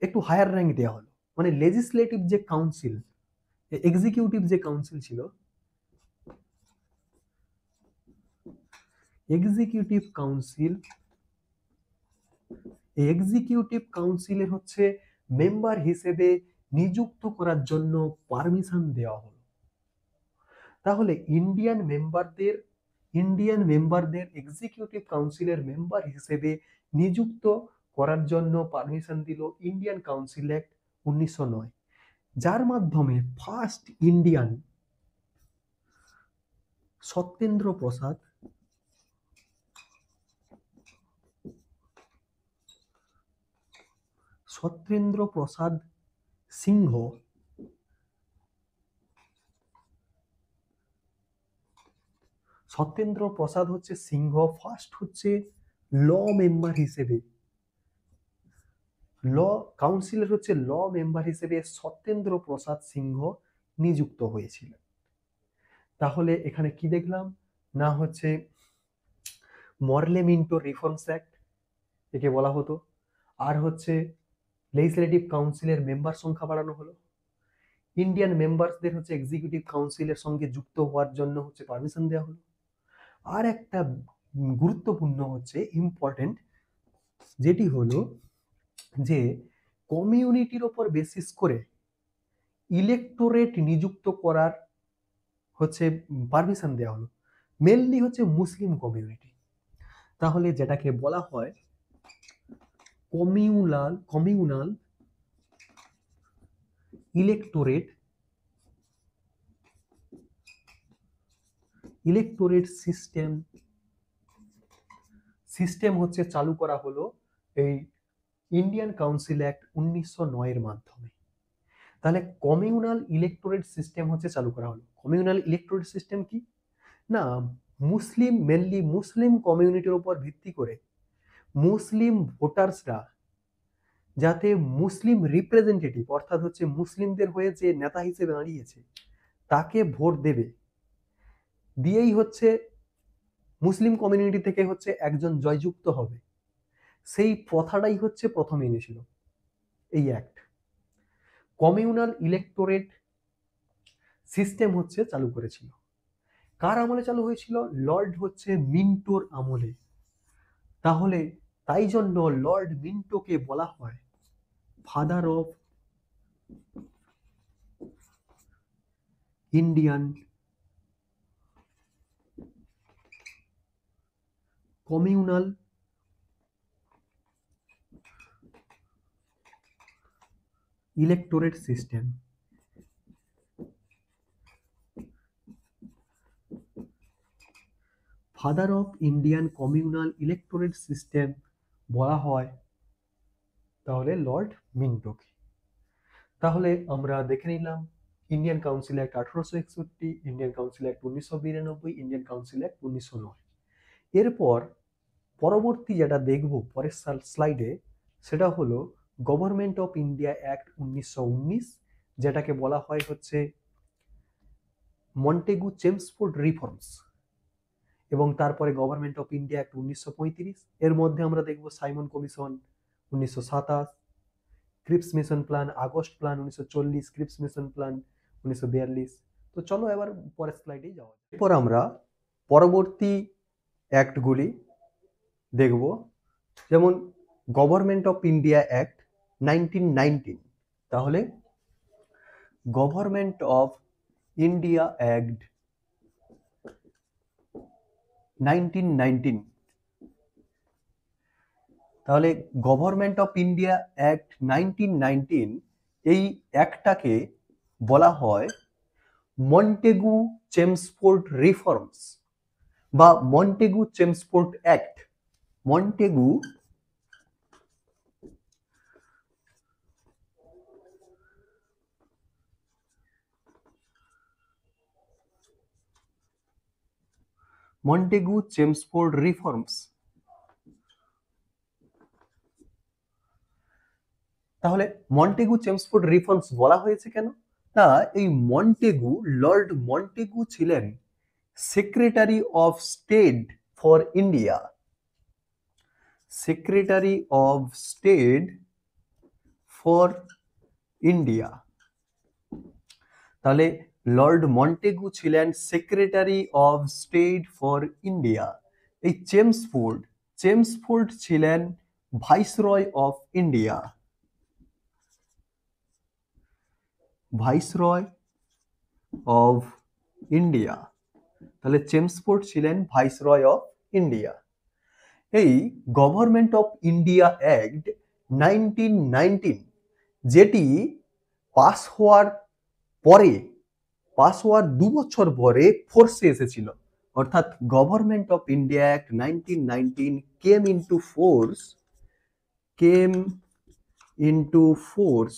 একটু হায়ার র্যাঙ্ক দেওয়া হলো, মানে লেজিসলেটিভ যে কাউন্সিল, এক্সিকিউটিভ যে কাউন্সিল ছিল, এক্সিকিউটিভ কাউন্সিলের হচ্ছে মেম্বার হিসেবে নিযুক্ত করার জন্য পারমিশন দেওয়া হলো। তাহলে ইন্ডিয়ান মেম্বারদের এক্সিকিউটিভ কাউন্সিলের মেম্বার হিসেবে নিযুক্ত করার জন্য পারমিশন দিল ইন্ডিয়ান কাউন্সিল অ্যাক্ট 1909, যার মাধ্যমে ফার্স্ট ইন্ডিয়ান সত্যেন্দ্র প্রসাদ সিংহ হচ্ছে সিংহ ফার্স্ট হচ্ছে ল মেম্বার হিসেবে, কাউন্সিলের হচ্ছে ল মেম্বার হিসেবে সত্যেন্দ্র প্রসাদ সিংহ নিযুক্ত হয়েছিলেন। তাহলে এখানে কি দেখলাম? না হচ্ছে মরলেমিন্টো রিফর্মস অ্যাক্ট একে বলা হতো, আর হচ্ছে লেজিসলেটিভ কাউন্সিলের মেম্বার সংখ্যা বাড়ানো হলো, ইন্ডিয়ান মেম্বারসদের হচ্ছে এক্সিকিউটিভ কাউন্সিলের সঙ্গে যুক্ত হওয়ার জন্য হচ্ছে পারমিশন দেওয়া হলো। আর একটা গুরুত্বপূর্ণ হচ্ছে ইম্পর্টেন্ট, যেটি হলো যে কমিউনিটির ওপর বেসিস করে ইলেকটোরেট নিযুক্ত করার হচ্ছে পারমিশন দেওয়া হলো, মেনলি হচ্ছে মুসলিম কমিউনিটি। তাহলে যেটাকে বলা হয় কমিউনাল ইলেকটোরেট সিস্টেম হচ্ছে চালু করা হলো এই ইন্ডিয়ান কাউন্সিল অ্যাক্ট 1909 এর মাধ্যমে। তাহলে কমিউনাল ইলেকটোরেট সিস্টেম হচ্ছে চালু করা হলো। কমিউনাল ইলেকটোরেট সিস্টেম কি? না, মেনলি মুসলিম কমিউনিটির উপর ভিত্তি করে মুসলিম ভোটার্সরা যাতে মুসলিম রিপ্রেজেন্টেটিভ, অর্থাৎ হচ্ছে মুসলিমদের হয়ে যে নেতা হিসেবে দাঁড়িয়েছে তাকে ভোট দেবে, দিয়েই হচ্ছে মুসলিম কমিউনিটি থেকে হচ্ছে একজন জয়যুক্ত হবে, সেই প্রথাটাই হচ্ছে প্রথম এনেছিল এই অ্যাক্ট। কমিউনাল ইলেকটোরেট সিস্টেম হচ্ছে চালু করেছিল। কার আমলে চালু হয়েছিল? লর্ড হচ্ছে মিন্টোর আমলে। তাহলে তাই জন্য লর্ড মিন্টোকে বলা হয় father of Indian communal electorate system. Father of Indian communal electorate system বলা হয় তাহলে লর্ড মিন্টো কি? তাহলে আমরা দেখে নিলাম Indian council act 1861, Indian council act 1992, Indian council act 1909। এরপর পরবর্তী যেটা দেখব পরের স্লাইডে, সেটা হলো গভর্নমেন্ট অফ ইন্ডিয়া অ্যাক্ট 1919, যেটাকে বলা হয় হচ্ছে মন্টেগু চেমসফোর্ড রিফর্মস, এবং তারপরে গভর্নমেন্ট অফ ইন্ডিয়া অ্যাক্ট 1935। এর মধ্যে আমরা দেখব Simon commission 1927, Cripps mission plan, August plan 1940, Cripps mission plan 1942। তো চলো এবার পরের স্লাইডে যাওয়া যাক। এরপর আমরা পরবর্তী অ্যাক্টগুলি দেখব, যেমন গভর্নমেন্ট অফ ইন্ডিয়া অ্যাক্ট 1919। তাহলে গভর্নমেন্ট অফ ইন্ডিয়া অ্যাক্ট 1919, তাহলে গভর্নমেন্ট অফ ইন্ডিয়া অ্যাক্ট 1919 এই অ্যাক্টটাকে বলা হয় মন্টেগু চেমসফোর্ড রিফর্মস বা Montagu Chelmsford act. Montagu Chelmsford reforms. তাহলে মন্টেগু চেমসফোর্ড রিফর্মস বলা হয়েছে কেন? না, এই মন্টেগু, লর্ড মন্টেগু ছিলেন secretary of state for India, secretary of state for India. তাহলে লর্ড মন্টেগু ছিলেন secretary of state for India. এই চেমসফোর্ড ছিলেন viceroy of India, viceroy of India. তাহলে চেমসফোর্ড ছিলেন ভাইসরয় অফ ইন্ডিয়া। এই government of India act 1919, যেটি pass হওয়ার 2 বছর পরে ফোর্সে এসেছিল, অর্থাৎ government of India act 1919 came into force.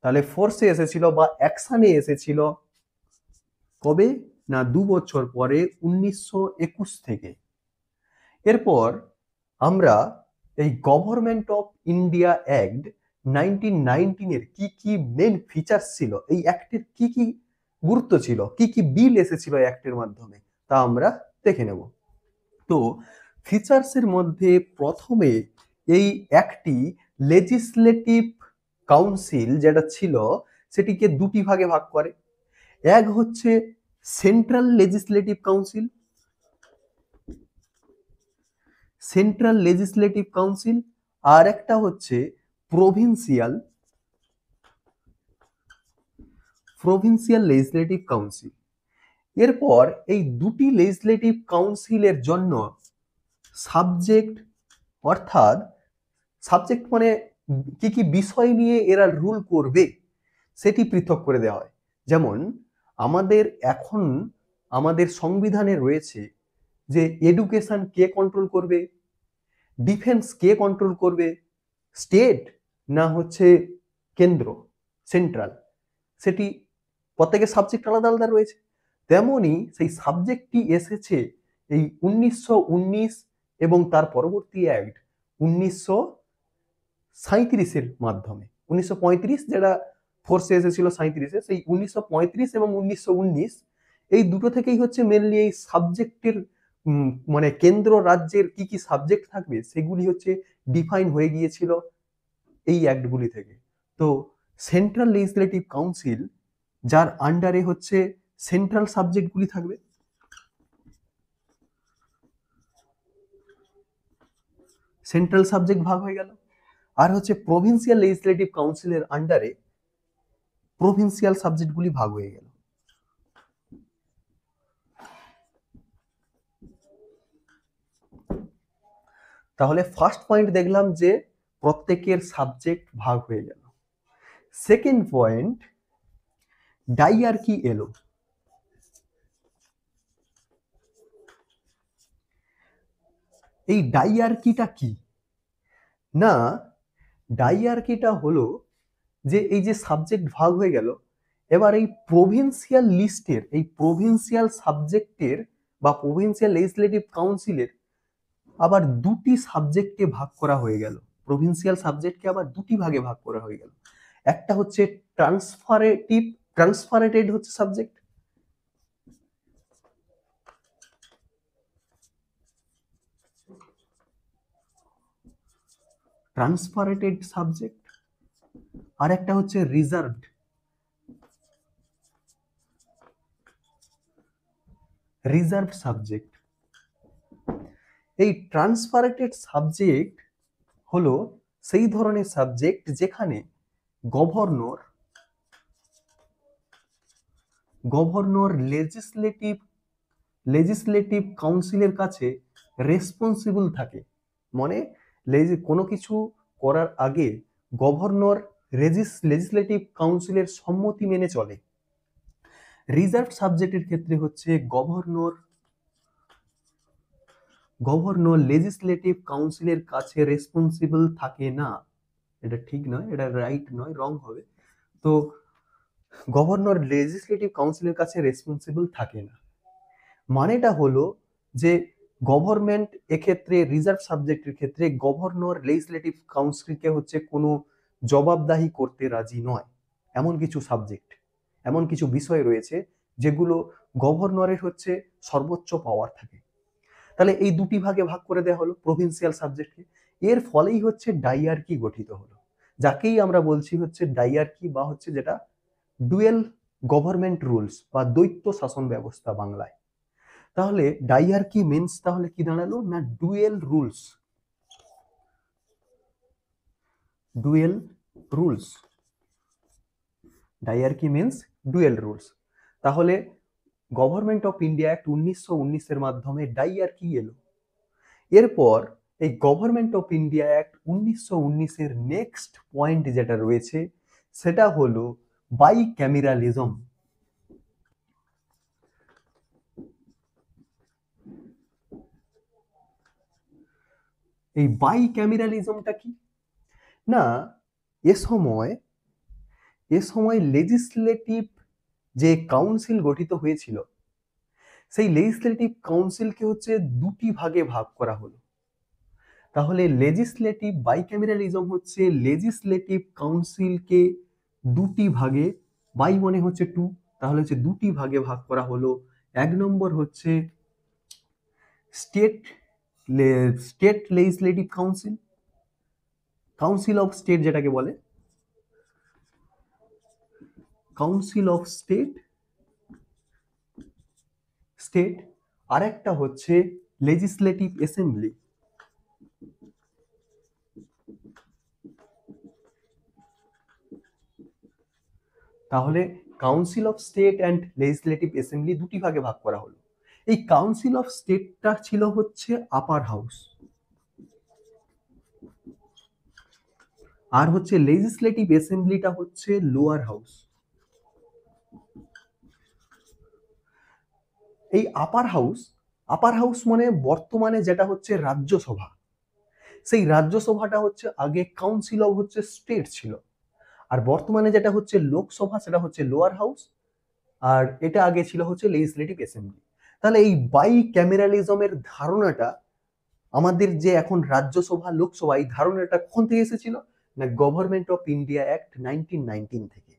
তাহলে ফোর্সে এসেছিল বা অ্যাকশনে এসেছিল কবে? না, 2 বছর পরে 1921 থেকে। এরপর আমরা এই গভর্নমেন্ট অফ ইন্ডিয়া অ্যাক্ট 1919 এর কি কি মেন ফিচার্স ছিল, এই অ্যাক্টের কি কি গুরুত্ব ছিল, কি কি বিল এসেছিল অ্যাক্টের মাধ্যমে, তা আমরা দেখে নেব। তো ফিচার্সের মধ্যে প্রথমে এই অ্যাক্টটি লেজিসলেটিভ কাউন্সিল যেটা ছিল সেটিকে দুটি ভাগে ভাগ করে। এক হচ্ছে সেন্ট্রাল লেজিসলেটিভ কাউন্সিল, আর একটা হচ্ছে প্রভিন্সিয়াল লেজিসলেটিভ কাউন্সিল। এরপর এই দুটি লেজিসলেটিভ কাউন্সিলের জন্য সাবজেক্ট, অর্থাৎ সাবজেক্ট মানে কি কি বিষয় নিয়ে এরা রুল করবে সেটি পৃথক করে দেওয়া হয়। যেমন আমাদের সংবিধানে রয়েছে যে এডুকেশন কে কন্ট্রোল করবে, ডিফেন্স কে কন্ট্রোল করবে, স্টেট না হচ্ছে কেন্দ্র, সেন্ট্রাল, সেটি প্রত্যেকের সাবজেক্ট আলাদা আলাদা রয়েছে। তেমনি সেই সাবজেক্টটি এসেছে এই 1919 এবং তার পরবর্তী অ্যাক্ট 1937 মাধ্যমে। 1935 যেটা ফোর্সে এসেছিল 37-এ, সেই 1935 এবং 1919 এই দুটো থেকেই হচ্ছে মেনলি এই সাবজেক্টের মানে কেন্দ্র রাজ্যের কি কি সাবজেক্ট থাকবে সেগুলি হচ্ছে ডিফাইন হয়ে গিয়েছিল এই অ্যাক্টগুলি থেকে। তো সেন্ট্রাল লেজিসলেটিভ কাউন্সিল, যার আন্ডারে হচ্ছে সেন্ট্রাল সাবজেক্টগুলি থাকবে, সেন্ট্রাল সাবজেক্ট ভাগ হয়ে গেল। আর হচ্ছে প্রভিন্সিয়াল লেজিসলেটিভ কাউন্সিলের আন্ডারে প্রভিন্সিয়াল সাবজেক্টগুলি ভাগ হয়ে গেল। তাহলে ফার্স্ট পয়েন্ট দেখলাম যে প্রত্যেকের সাবজেক্ট ভাগ হয়ে গেল। সেকেন্ড পয়েন্ট, ডাইয়ারকি এলো। এই ডাইয়ারকিটা কি? না, ডাইআরকিটা হলো যে এই যে সাবজেক্ট ভাগ হয়ে গেল, এবার এই প্রভিন্সিয়াল লিস্টের এই প্রভিন্সিয়াল সাবজেক্টের বা প্রভিন্সিয়াল লেজিসলেটিভ কাউন্সিলের আবার দুটি সাবজেক্টে ভাগ করা হয়ে গেল। প্রভিন্সিয়াল সাবজেক্টকে আবার দুটি ভাগে ভাগ করা হয়ে গেল। একটা হচ্ছে ট্রান্সফারেটেড হচ্ছে সাবজেক্ট, ট্রান্সফারেটেড সাবজেক্ট, আর একটা হচ্ছে রিজার্ভড সাবজেক্ট। এই ট্রান্সফারেটেড সাবজেক্ট হলো সেই ধরনের সাবজেক্ট যেখানে গভর্নর লেজিসলেটিভ কাউন্সিলের কাছে রেসপন্সিবল থাকে। মানে কোনো কিছু করার আগে গভর্নর লেজিসলেটিভ কাউন্সিলের সম্মতি মেনে চলে। রিজার্ভ সাবজেক্টের ক্ষেত্রে হচ্ছে গভর্নর লেজিসলেটিভ কাউন্সিলের কাছে রেসপন্সিবল থাকে না। এটা ঠিক নয়, এটা রাইট নয়, রং হবে। তো গভর্নর লেজিসলেটিভ কাউন্সিলের কাছে রেসপন্সিবল থাকে না, মানেটা হলো যে গভর্নমেন্ট এক্ষেত্রে রিজার্ভ সাবজেক্টের ক্ষেত্রে গভর্নর লেজিসলেটিভ কাউন্সিলকে হচ্ছে কোনো জবাবদাহি করতে রাজি নয়। এমন কিছু সাবজেক্ট, এমন কিছু বিষয় রয়েছে যেগুলো গভর্নরের হচ্ছে সর্বোচ্চ পাওয়ার থাকে। তাহলে এই দুটি ভাগে ভাগ করে দেওয়া হলো প্রভিন্সিয়াল সাবজেক্টকে। এর ফলেই হচ্ছে ডাইআরকি গঠিত হলো, যাকেই আমরা বলছি হচ্ছে ডাইআরকি বা হচ্ছে যেটা ডুয়েল গভর্নমেন্ট রুলস বা দ্বৈত শাসন ব্যবস্থা বাংলায়। তাহলে ডাইআরকি মিন্স তাহলে কি দাঁড়ালো না dual rules, dual rules. Dyarchy means dual rules. তাহলে গভর্নমেন্ট অফ ইন্ডিয়া অ্যাক্ট 1919 এর মাধ্যমে ডাইআরকি এলো। এরপর এই গভর্নমেন্ট অফ ইন্ডিয়া অ্যাক্ট 1919 এর নেক্সট পয়েন্ট যেটা রয়েছে সেটা হলো বাইক্যামেরালিজম। এই বাইক্যামেরালিজমটা কি না, এ সময় লেজিসলেটিভ যে কাউন্সিল গঠিত হয়েছিল সেই লেজিসলেটিভ কাউন্সিলকে হচ্ছে দুটি ভাগে ভাগ করা হলো। তাহলে লেজিসলেটিভ বাইক্যামেরালিজম হচ্ছে লেজিসলেটিভ কাউন্সিলকে দুটি ভাগে, বাই মানে হচ্ছে টু, তাহলে হচ্ছে দুটি ভাগে ভাগ করা হলো। এক নম্বর হচ্ছে state legislative council, council of state যেটাকে বলে, কাউন্সিল অফ স্টেট। আর একটা হচ্ছে লেজিসলেটিভ অ্যাসেম্বলি। তাহলে council of state and legislative assembly দুটি ভাগে ভাগ করা হলো। এই কাউন্সিল অফ স্টেটটা ছিল হচ্ছে আপার হাউস, আর হচ্ছে লেজিসলেটিভ অ্যাসেম্বলিটা হচ্ছে লোয়ার হাউস। এই আপার হাউস মানে বর্তমানে যেটা হচ্ছে রাজ্যসভা, সেই রাজ্যসভাটা হচ্ছে আগে কাউন্সিল অফ হচ্ছে স্টেট ছিল, আর বর্তমানে যেটা হচ্ছে লোকসভা সেটা হচ্ছে লোয়ার হাউস, আর এটা আগে ছিল হচ্ছে লেজিসলেটিভ অ্যাসেম্বলি। তাহলে এই বাই ক্যামেরালিজমের ধারণাটা আমাদের যে এখন রাজ্যসভা লোকসভা এই ধারণাটা কখন থেকে এসেছিল না গভর্নমেন্ট অফ ইন্ডিয়া অ্যাক্ট 1919 থেকে।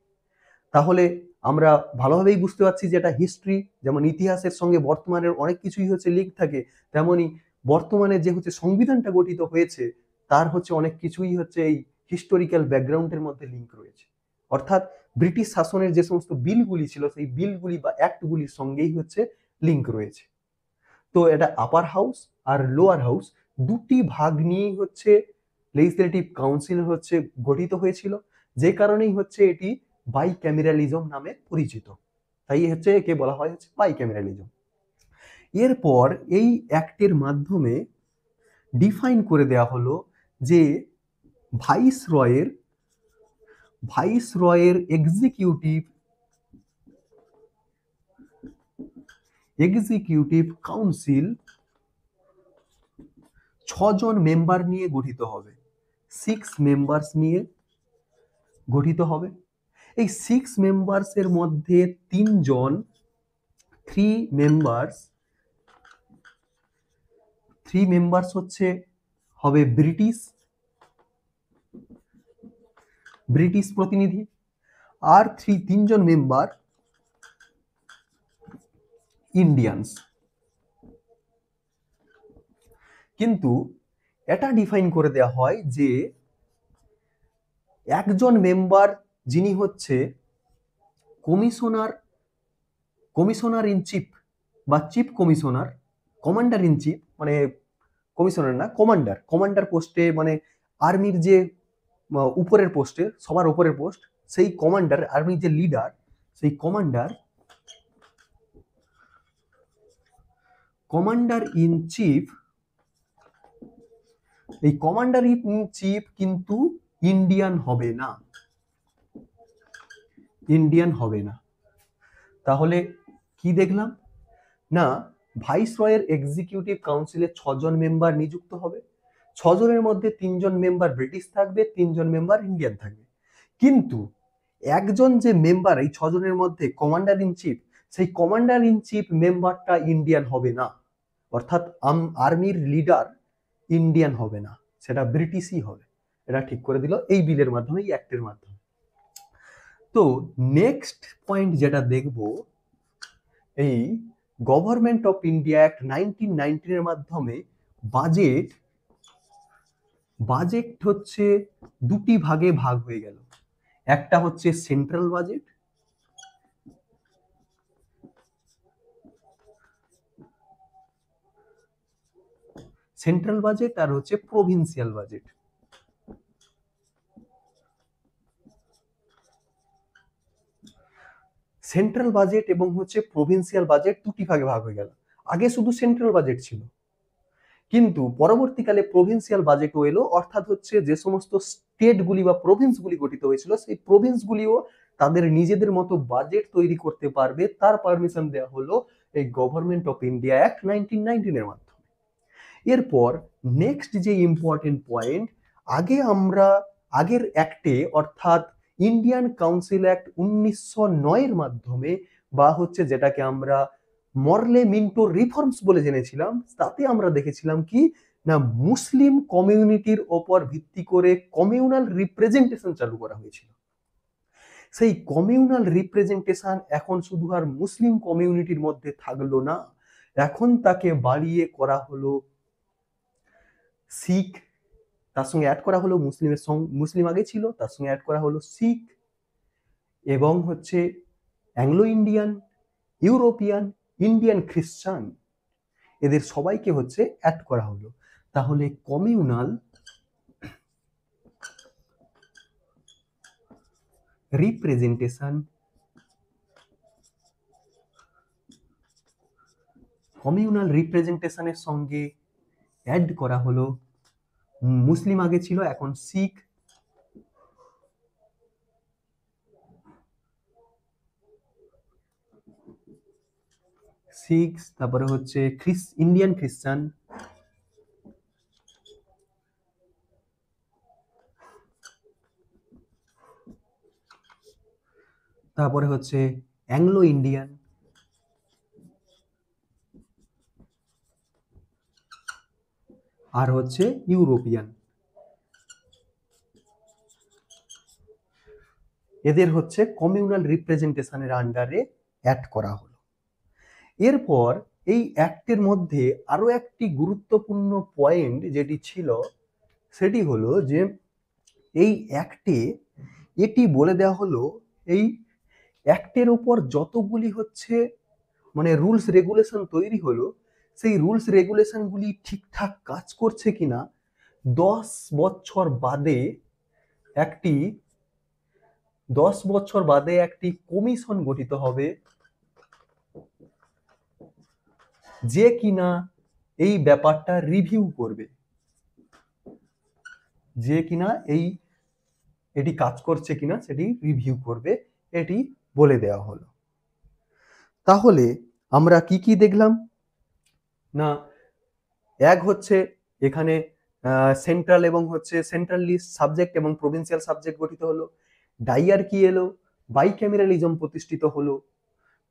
তাহলে আমরা ভালোভাবেই বুঝতে পারছি যে এটা হিস্ট্রি, যেমন ইতিহাসের সঙ্গে বর্তমানের অনেক কিছুই হচ্ছে লিঙ্ক থাকে, তেমনি বর্তমানে যে হচ্ছে সংবিধানটা গঠিত হয়েছে তার হচ্ছে অনেক কিছুই হচ্ছে এই হিস্টোরিক্যাল ব্যাকগ্রাউন্ডের মধ্যে লিঙ্ক রয়েছে। অর্থাৎ ব্রিটিশ শাসনের যে সমস্ত বিলগুলি ছিল সেই বিলগুলি বা অ্যাক্টগুলির সঙ্গেই হচ্ছে লিঙ্ক রয়েছে। তো এটা আপার হাউস আর লোয়ার হাউস দুটি ভাগ নিয়েই হচ্ছে লেজিসলেটিভ কাউন্সিল হচ্ছে গঠিত হয়েছিল, যে কারণেই হচ্ছে এটি বাইক্যামেরালিজম নামে পরিচিত। তাই হচ্ছে একে বলা হয় হচ্ছে বাইক্যামেরালিজম। এরপর এই অ্যাক্টের মাধ্যমে ডিফাইন করে দেওয়া হলো যে ভাইস রয়ের এক্সিকিউটিভ কাউন্সিল 6 জন মেম্বার নিয়ে গঠিত হবে। 6 মেম্বার্স নিয়ে গঠিত হবে। এই 6 মেম্বার্সের মধ্যে 3 মেম্বার্স হচ্ছে হবে ব্রিটিশ প্রতিনিধি, আর 3 মেম্বার ইন্ডিয়ানস। কিন্তু এটা ডিফাইন করে দেওয়া হয় যে একজন মেম্বার যিনি হচ্ছে কমিশনার ইন চিফ বা চিফ কমান্ডার ইন চিফ, মানে কমিশনার না, কমান্ডার পোস্টে, মানে আর্মির যে উপরের পোস্টে, সবার উপরের পোস্ট, সেই কমান্ডার, আর্মির যে লিডার, সেই কমান্ডার ইন চিফ, এই কমান্ডার ইন চিফ কিন্তু ইন্ডিয়ান হবে না। তাহলে কি দেখলাম না, ভাইসরয়ের এক্সিকিউটিভ কাউন্সিলে 6 জন মেম্বার নিযুক্ত হবে। 6 জনের মধ্যে 3 জন মেম্বার ব্রিটিশ থাকবে, 3 জন মেম্বার ইন্ডিয়ান থাকবে। কিন্তু একজন যে মেম্বার এই 6 জনের মধ্যে কমান্ডার ইন চিফ, সেই কমান্ডার ইন চিফ মেম্বারটা ইন্ডিয়ান হবে না, অর্থাৎ আর্মির লিডার ইন্ডিয়ান হবে না, সেটা ব্রিটিশই হবে। এটা ঠিক করে দিল এই বিলের মাধ্যমে, এই অ্যাক্টের মাধ্যমে। তো নেক্সট পয়েন্ট যেটা দেখব, এই গভর্নমেন্ট অফ ইন্ডিয়া অ্যাক্ট 1919 এর মাধ্যমে বাজেট হচ্ছে দুটি ভাগে ভাগ হয়ে গেল। একটা হচ্ছে সেন্ট্রাল বাজেট আর হচ্ছে প্রভিন্সিয়াল বাজেট। সেন্ট্রাল বাজেট এবং হচ্ছে প্রভিন্সিয়াল বাজেট দুটি ভাগে ভাগ হয়ে গেল। আগে শুধু সেন্ট্রাল বাজেট ছিল, কিন্তু পরবর্তীকালে প্রভিন্সিয়াল বাজেটও এলো, অর্থাৎ হচ্ছে যে সমস্ত স্টেটগুলি বা প্রভিন্সগুলি গঠিত হয়েছিল, সেই প্রভিন্সগুলিও তাদের নিজেদের মতো বাজেট তৈরি করতে পারবে, তার পারমিশন দেওয়া হলো এই গভর্নমেন্ট অফ ইন্ডিয়া অ্যাক্ট 1919 এর মাধ্যমে। এরপর নেক্সট যে ইম্পর্টেন্ট পয়েন্ট, আগের অ্যাক্টে, অর্থাৎ ইন্ডিয়ান কাউন্সিল অ্যাক্ট 1909 এর মাধ্যমে, বা হচ্ছে যেটাকে আমরা মরলে মিন্টো রিফর্মস বলে জেনেছিলাম, তাতে আমরা দেখেছিলাম কি না, মুসলিম কমিউনিটির ওপর ভিত্তি করে কমিউনাল রিপ্রেজেন্টেশন চালু করা হয়েছিল। সেই কমিউনাল রিপ্রেজেন্টেশন এখন শুধু আর মুসলিম কমিউনিটির মধ্যে থাকলো না, এখন তাকে বাড়িয়ে করা হলো শিখ, তার সঙ্গে অ্যাড করা হলো মুসলিম আগে ছিল, তার সঙ্গে অ্যাড করা হলো শিখ, এবং হচ্ছে অ্যাংলো ইন্ডিয়ান, ইউরোপিয়ান, ইন্ডিয়ান খ্রিস্টান, এদের সবাইকে হচ্ছে অ্যাড করা হলো। তাহলে কমিউনাল রিপ্রেজেন্টেশনের সঙ্গে অ্যাড করা হলো মুসলিম আগে ছিল, এখন শিখ, তারপরে হচ্ছে ইন্ডিয়ান খ্রিস্টান, তারপরে হচ্ছে অ্যাংলো ইন্ডিয়ান, আর হচ্ছে ইউরোপিয়ান। এদের হচ্ছে কমিউনাল রিপ্রেজেন্টেশনের আন্ডারে অ্যাড করা হলো। এরপর এই অ্যাক্টের মধ্যে আরো একটি গুরুত্বপূর্ণ পয়েন্ট যেটি ছিল, সেটি হলো যে এই অ্যাক্টে এটি বলে দেওয়া হলো, এই অ্যাক্টের উপর যতগুলি হচ্ছে মানে রুলস রেগুলেশন তৈরি হলো, সেই রুলস রেগুলেশনগুলি ঠিকঠাক কাজ করছে কিনা 10 বছর বাদে একটি কমিশন গঠিত হবে, যে কিনা এই ব্যাপারটা রিভিউ করবে, যে কিনা এটি কাজ করছে কিনা সেটি রিভিউ করবে, এটি বলে দেওয়া হলো। তাহলে আমরা কি কি দেখলাম না, এক হচ্ছে এখানে সেন্ট্রাল এবং হচ্ছে সেন্ট্রালিস্ট সাবজেক্ট এবং প্রভিন্সিয়াল সাবজেক্ট গঠিত হলো, ডাইয়ার্কি এলো, বাইক্যামেরালিজম প্রতিষ্ঠিত হলো।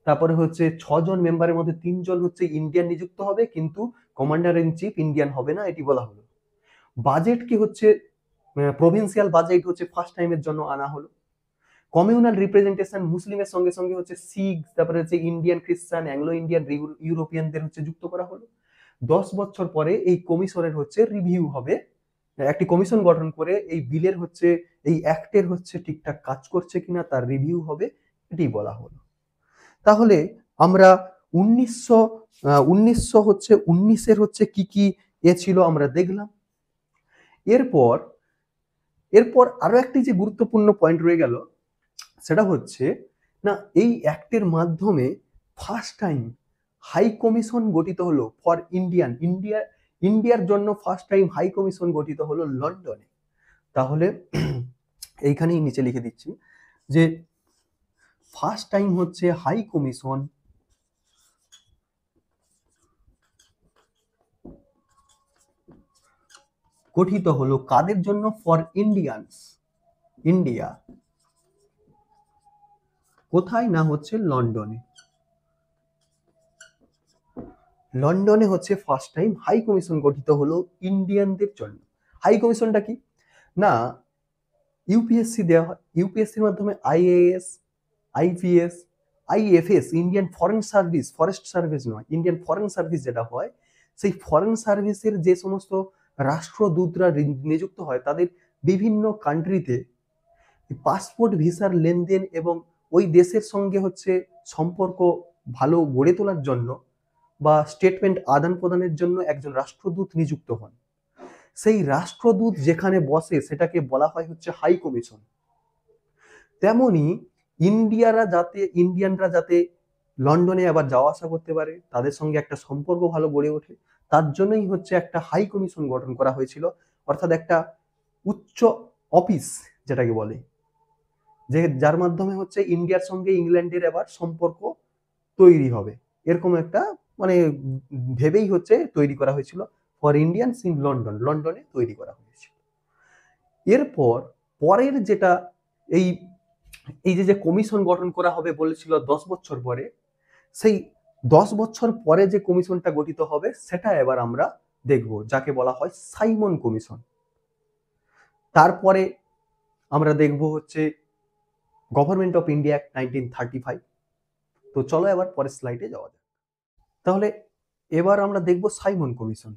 তারপরে হচ্ছে 6 জন মেম্বারের মধ্যে 3 জন হচ্ছে ইন্ডিয়ান নিযুক্ত হবে, কিন্তু কমান্ডার ইন চিফ ইন্ডিয়ান হবে না, এটি বলা হলো। বাজেট কি হচ্ছে প্রভিন্সিয়াল বাজেট হচ্ছে ফার্স্ট টাইমের জন্য আনা হলো। কমিউনাল রিপ্রেজেন্টেশন মুসলিমের সঙ্গে সঙ্গে হচ্ছে শিখ, তারপরে হচ্ছে ইন্ডিয়ান খ্রিস্টান, অ্যাংলো ইন্ডিয়ান, ইউরোপিয়ানদের হচ্ছে যুক্ত করা হলো। 10 বছর পরে এই কমিশনের হচ্ছে রিভিউ হবে, একটি কমিশন গঠন করে এই বিলের হচ্ছে এই অ্যাক্টের হচ্ছে ঠিকঠাক কাজ করছে কিনা তার রিভিউ হবে, এটি বলা হলো। তাহলে আমরা 1919 হচ্ছে কি কি ছিল আমরা দেখলাম। এরপর এরপর আরো একটি যে গুরুত্বপূর্ণ পয়েন্ট রয়ে গেল, সেটা হচ্ছে না এই অ্যাক্টের মাধ্যমে ফার্স্ট টাইম হাই কমিশন গঠিত হলো ফর ইন্ডিয়ার জন্য ফার্স্ট টাইম হাই কমিশন গঠিত হলো লন্ডনে। তাহলে এইখানেই নিচে লিখে দিচ্ছি যে ফার্স্ট টাইম হচ্ছে হাই কমিশন গঠিত হলো কাদের জন্য? For India. কোথায়? না হচ্ছে লন্ডনে। লন্ডনে হচ্ছে ফার্স্ট টাইম হাই কমিশন গঠিত হলো ইন্ডিয়ানদের জন্য। হাই কমিশনটা কি না, ইউপিএসসি দেওয়া হয়, ইউপিএসসির মাধ্যমে IAS, IPS, IFS, Indian foreign service, forest service নয়, ইন্ডিয়ান ফরেন সার্ভিস যেটা হয়, সেই ফরেন সার্ভিসের যে সমস্ত রাষ্ট্রদূতরা নিযুক্ত হয় তাদের বিভিন্ন কান্ট্রিতে পাসপোর্ট ভিসার লেনদেন এবং ওই দেশের সঙ্গে হচ্ছে সম্পর্ক ভালো গড়ে তোলার জন্য বা স্টেটমেন্ট আদান প্রদানের জন্য একজন রাষ্ট্রদূত নিযুক্ত হন। সেই রাষ্ট্রদূত যেখানে বসে সেটাকে বলা হয় হচ্ছে হাই কমিশন। তেমনি ইন্ডিয়ানরা যাতে লন্ডনে আবার যাওয়া আসা করতে পারে, তাদের সঙ্গে একটা সম্পর্ক ভালো গড়ে ওঠে, তার জন্যই হচ্ছে একটা হাই কমিশন গঠন করা হয়েছিল, অর্থাৎ একটা উচ্চ অফিস যেটাকে বলে, যে যার মাধ্যমে হচ্ছে ইন্ডিয়ার সঙ্গে ইংল্যান্ডের আবার সম্পর্ক তৈরি হবে, এরকম একটা মানে ভেবেই হচ্ছে তৈরি করা হয়েছিল ফর ইন্ডিয়ানস ইন লন্ডনে তৈরি করা হয়েছিল। এরপর পরের যেটা এই এই যে কমিশন গঠন করা হবে বলেছিল 10 বছর পরে, সেই 10 বছর পরে যে কমিশনটা গঠিত হবে সেটা এবার আমরা দেখব, যাকে বলা হয় সাইমন কমিশন। তারপরে আমরা দেখব হচ্ছে গভর্নমেন্ট অফ ইন্ডিয়া অ্যাক্ট 1935। তো চলো এবার পরের স্লাইডে যাওয়া যাক। তাহলে এবার আমরা দেখব সাইমন কমিশন।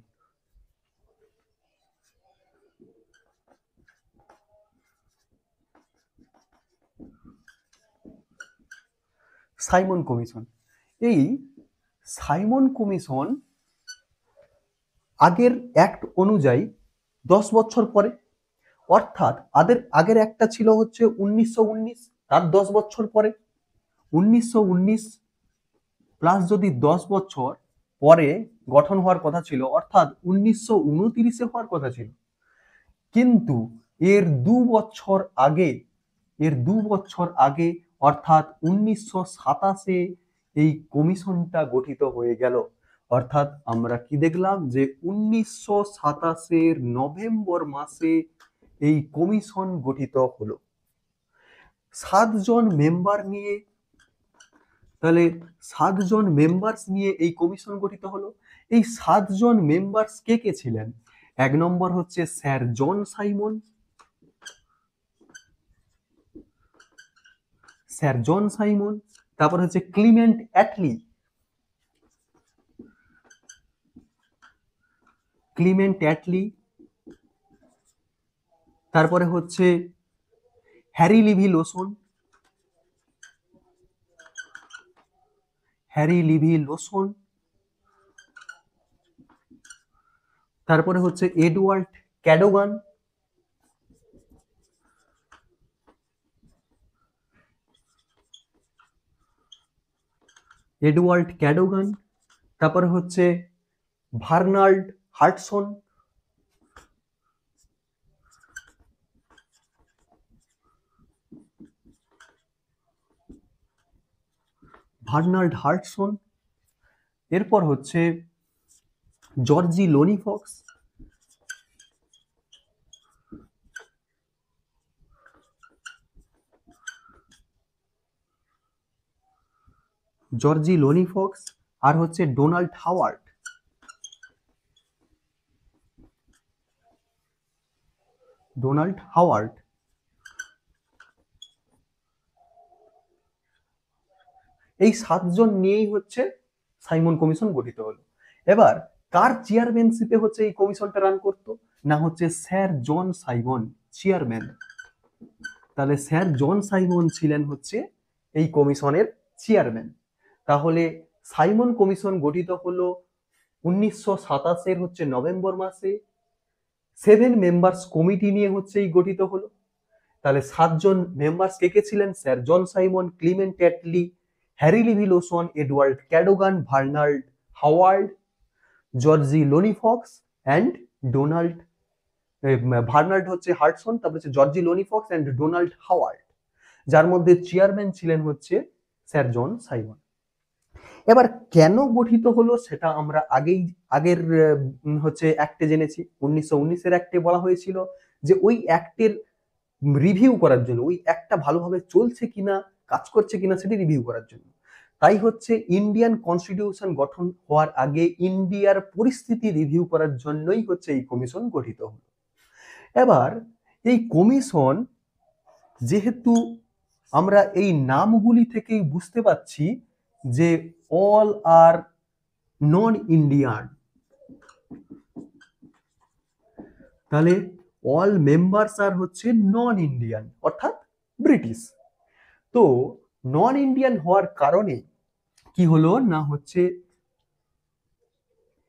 সাইমন কমিশন, এই সাইমন কমিশন আগের অ্যাক্ট অনুযায়ী 10 বছর পরে, অর্থাৎ আগের একটা ছিল হচ্ছে 1919, তার 10 বছর পরে 1919 প্লাস যদি 10 বছর পরে গঠন হওয়ার কথা ছিল, অর্থাৎ 1929-এ হওয়ার কথা ছিল, কিন্তু এর 2 বছর আগে অর্থাৎ 1927-এ এই কমিশনটা গঠিত হয়ে গেল। অর্থাৎ আমরা কি দেখলাম যে 1927-এর নভেম্বর মাসে এই কমিশন গঠিত হলো 7 জন মেম্বার নিয়ে। তাহলে 7 জন মেম্বার্স নিয়ে এই কমিশন গঠিত হলো। এই 7 জন মেম্বার্স কে কে ছিলেন? 1 নম্বর হচ্ছে স্যার জন সাইমন, তারপর হচ্ছে ক্লিমেন্ট অ্যাটলি, তারপরে হচ্ছে হ্যারি লিভি লোসন, তারপরে হচ্ছে এডওয়ার্ড ক্যাডোগান, তারপরে হচ্ছে ভার্নাল্ড হার্টসন, এরপর হচ্ছে George Lane Fox, George Lane Fox আর হচ্ছে ডোনাল্ড হাওয়ার্ড। ডোনাল্ড হাওয়ার্ড এই 7 জন নিয়েই হচ্ছে সাইমন কমিশন গঠিত হলো। এবার কার চেয়ারম্যানশিপে হচ্ছে এই কমিশনটা রান করতো? না হচ্ছে স্যার জন সাইমন চেয়ারম্যান। তাহলে স্যার জন সাইমন ছিলেন হচ্ছে এই কমিশনের চেয়ারম্যান। তাহলে সাইমন কমিশন গঠিত হলো 1927 হচ্ছে নভেম্বর মাসে। 7 মেম্বার্স কমিটি নিয়ে হচ্ছে এই গঠিত হলো। তাহলে 7 জন মেম্বার্স কে কে ছিলেন? Sir John Simon, Clement Attlee, Harry Levy Lawson, Edward Cadogan, Bernard Howard, George Lane Fox and Donald Bernard হচ্ছে হার্টসন, তারপর হচ্ছে George Lane Fox and Donald Howard, যার মধ্যে চেয়ারম্যান ছিলেন হচ্ছে স্যার জন সাইমন। এবার কেন গঠিত হলো সেটা আমরা আগের হচ্ছে অ্যাক্টে জেনেছি। 1919-এর অ্যাক্টে বলা হয়েছিল যে ওই অ্যাক্টের রিভিউ করার জন্য, ওই অ্যাক্টটা ভালোভাবে চলছে কিনা, কাজ করছে কিনা সেটি রিভিউ করার জন্য। তাই হচ্ছে ইন্ডিয়ান কনস্টিটিউশন গঠন হওয়ার আগে ইন্ডিয়ার পরিস্থিতি রিভিউ করার জন্যই হচ্ছে এই কমিশন গঠিত হলো। এবার এই কমিশন, যেহেতু আমরা এই নামগুলি থেকেই বুঝতে পাচ্ছি যে অল আর নন ইন্ডিয়ান, তাহলে অল মেম্বার্স আর হচ্ছে নন ইন্ডিয়ান অর্থাৎ ব্রিটিশ। তো নন ইন্ডিয়ান হওয়ার কারণে কি হলো না হচ্ছে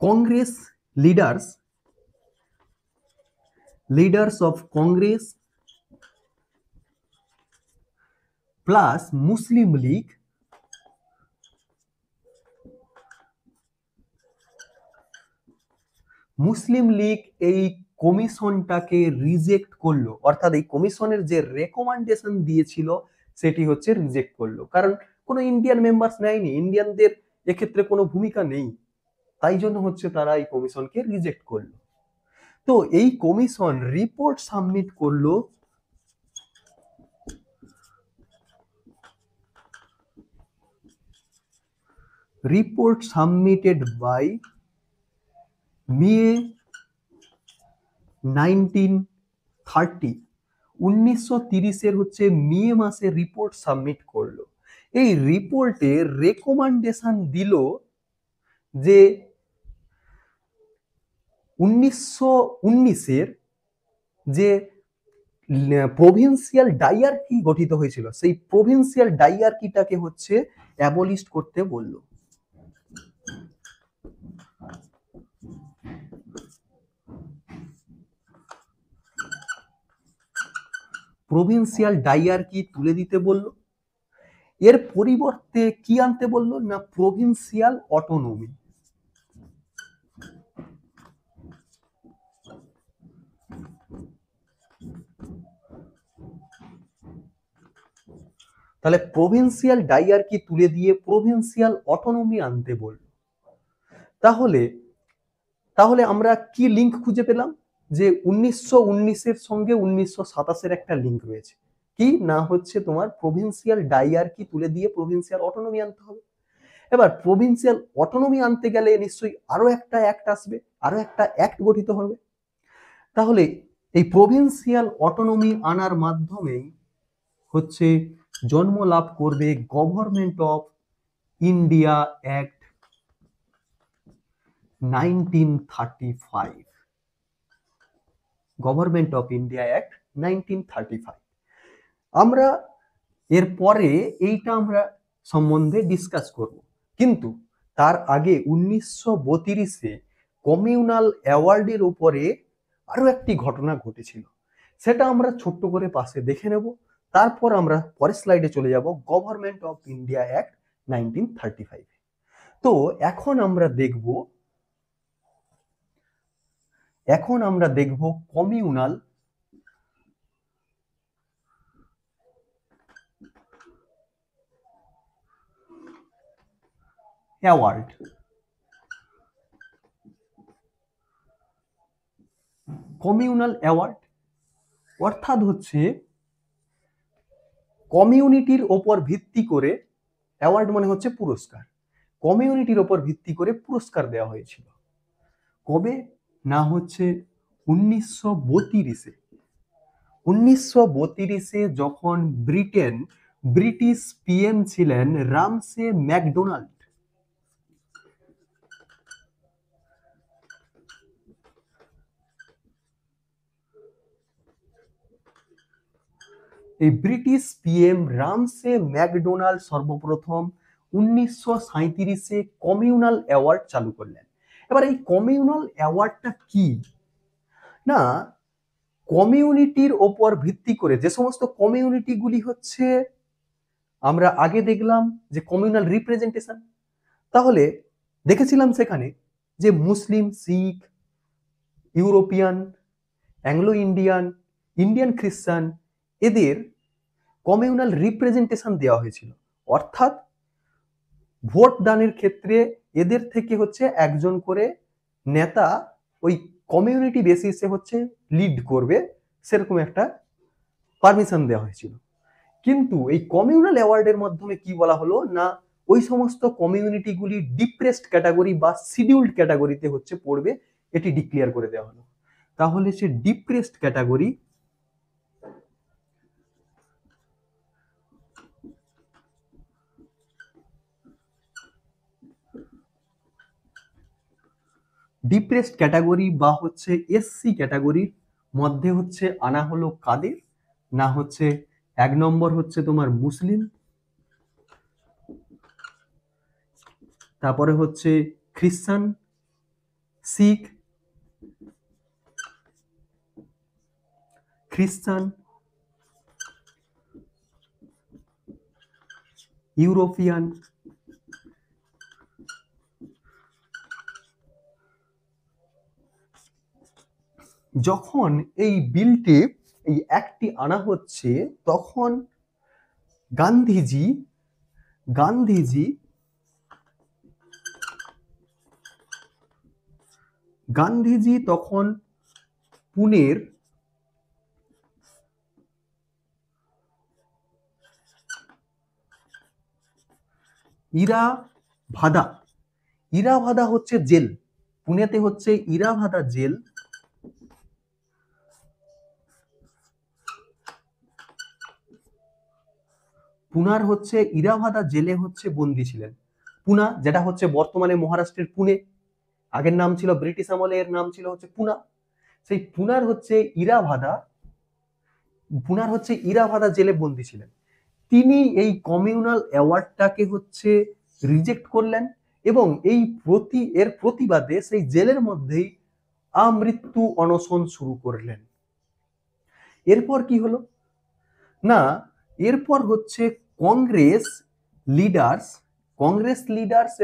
Congress leaders of Congress plus Muslim League এই কমিশনটাকে রিজেক্ট করলো, অর্থাৎ এই কমিশনের যে রেকমেন্ডেশন দিয়েছিল সেটি হচ্ছে রিজেক্ট করলো। কারণ কোনো ইন্ডিয়ান মেম্বার্স নেয়নি, ইন্ডিয়ানদের এক্ষেত্রে কোনো ভূমিকা নেই, তাই জন্য হচ্ছে তারা এই কমিশনকে রিজেক্ট করলো। তো এই কমিশন রিপোর্ট সাবমিট করলো রিপোর্ট সাবমিটেড বাই মে 1930, 1930-এর হচ্ছে মে মাসে রিপোর্ট সাবমিট করলো। এই রিপোর্টে রেকমেন্ডেশন দিল যে 1919-এর যে প্রভিন্সিয়াল ডায়ার্কি গঠিত হয়েছিল সেই প্রভিন্সিয়াল ডায়ার্কিটাকে হচ্ছে অ্যাবলিশ করতে বলল। প্রভিন্সিয়াল ডায়ার্কি তুলে দিতে বলল। এর পরিবর্তে কি আনতে বলল না প্রভিন্সিয়াল অটোনমি। তাহলে প্রভিন্সিয়াল ডায়ার্কি তুলে দিয়ে প্রভিন্সিয়াল অটোনমি আনতে বলল। তাহলে আমরা কি লিঙ্ক খুঁজে পেলাম যে 1919-এর সঙ্গে 1927-এর একটা লিঙ্ক রয়েছে। কি না হচ্ছে তোমার প্রভিন্সিয়াল ডায়ার্কি তুলে দিয়ে প্রভিন্সিয়াল অটোনমি আনতে হবে। এবার প্রভিন্সিয়াল অটোনমি আনতে গেলে নিশ্চয়ই আরো একটা অ্যাক্ট আসবে, আরো একটা অ্যাক্ট গঠিত হবে। তাহলে এই প্রভিন্সিয়াল অটোনমি আনার মাধ্যমেই হচ্ছে জন্ম লাভ করবে government of India act 1935। Government of India act 1935। আমরা এরপরে এইটা আমরা সম্বন্ধে ডিসকাস করব, কিন্তু তার আগে 1932-এ কমিউনাল অ্যাওয়ার্ডের উপরে আরো একটি ঘটনা ঘটেছিল, সেটা আমরা ছোট্ট করে পাশে দেখে নেব। তারপর আমরা পরের স্লাইডে চলে যাব গভর্নমেন্ট অফ ইন্ডিয়া অ্যাক্ট 1935। তো এখন আমরা দেখব কমিউনাল অ্যাওয়ার্ড। কমিউনাল অ্যাওয়ার্ড অর্থাৎ হচ্ছে কমিউনিটির ওপর ভিত্তি করে অ্যাওয়ার্ড মানে হচ্ছে পুরস্কার, কমিউনিটির ওপর ভিত্তি করে পুরস্কার দেওয়া হয়েছিল। কবে না হচ্ছে 1932-এ। 1932-এ যখন ব্রিটিশ পিএম ছিলেন রামসে ম্যাকডোনাল্ড। এই ব্রিটিশ পিএম রামসে ম্যাকডোনাল্ড সর্বপ্রথম 1937-এ কমিউনাল অ্যাওয়ার্ড চালু করলেন। এবার এই কমিউনাল অ্যাওয়ার্ডটা কি না, কমিউনিটির ওপর ভিত্তি করে যে সমস্ত কমিউনিটিগুলি হচ্ছে, আমরা আগে দেখলাম যে কমিউনাল রিপ্রেজেন্টেশন, তাহলে দেখেছিলাম সেখানে যে মুসলিম, শিখ, ইউরোপিয়ান, অ্যাংলো ইন্ডিয়ান, ইন্ডিয়ান খ্রিস্টান, এদের কমিউনাল রিপ্রেজেন্টেশন দেওয়া হয়েছিল। অর্থাৎ ভোট দানের ক্ষেত্রে এদের থেকে হচ্ছে একজন করে নেতা ওই কমিউনিটি বেসিসে হচ্ছে লিড করবে, সেরকম একটা পারমিশন দেওয়া হয়েছিল। কিন্তু এই কমিউনাল অ্যাওয়ার্ডের মাধ্যমে কি বলা হলো না, ওই সমস্ত কমিউনিটিগুলি ডিপ্রেসড ক্যাটাগরি বা শিডিউল্ড ক্যাটাগরিতে হচ্ছে পড়বে, এটি ডিক্লেয়ার করে দেওয়া হলো। তাহলে সে ডিপ্রেসড ক্যাটাগরি ডিপ্রেসড ক্যাটাগরি বা হচ্ছে এসসি ক্যাটাগরির মধ্যে হচ্ছে আনা হলো কাদের না, হচ্ছে 1 নম্বর হচ্ছে তোমার মুসলিম, তারপরে হচ্ছে খ্রিস্টান, শিখ, ইউরোপিয়ান, যখন এই বিলটি, এই অ্যাক্টটি আনা হচ্ছে, তখন গান্ধীজি গান্ধীজি গান্ধীজি তখন পুনের ইরাভাদা হচ্ছে জেল, পুনেতে হচ্ছে ইরাভাদা জেল, পুনার হচ্ছে ইরাভাদা জেলে হচ্ছে বন্দী ছিলেন। পুনা যেটা হচ্ছে বর্তমানে মহারাষ্ট্রের পুনে, আগের নাম ছিল ব্রিটিশ আমলে এর নাম ছিল হচ্ছে পুনা। সেই পুনার হচ্ছে ইরাভাদা জেলে বন্দী ছিলেন। তিনি এই কমিউনাল অ্যাওয়ার্ডটাকে হচ্ছে রিজেক্ট করলেন এবং এর প্রতিবাদে সেই জেলের মধ্যেই আমৃত্যু অনশন শুরু করলেন। এরপর কি হলো না, এরপর হচ্ছে কংগ্রেস লিডার্স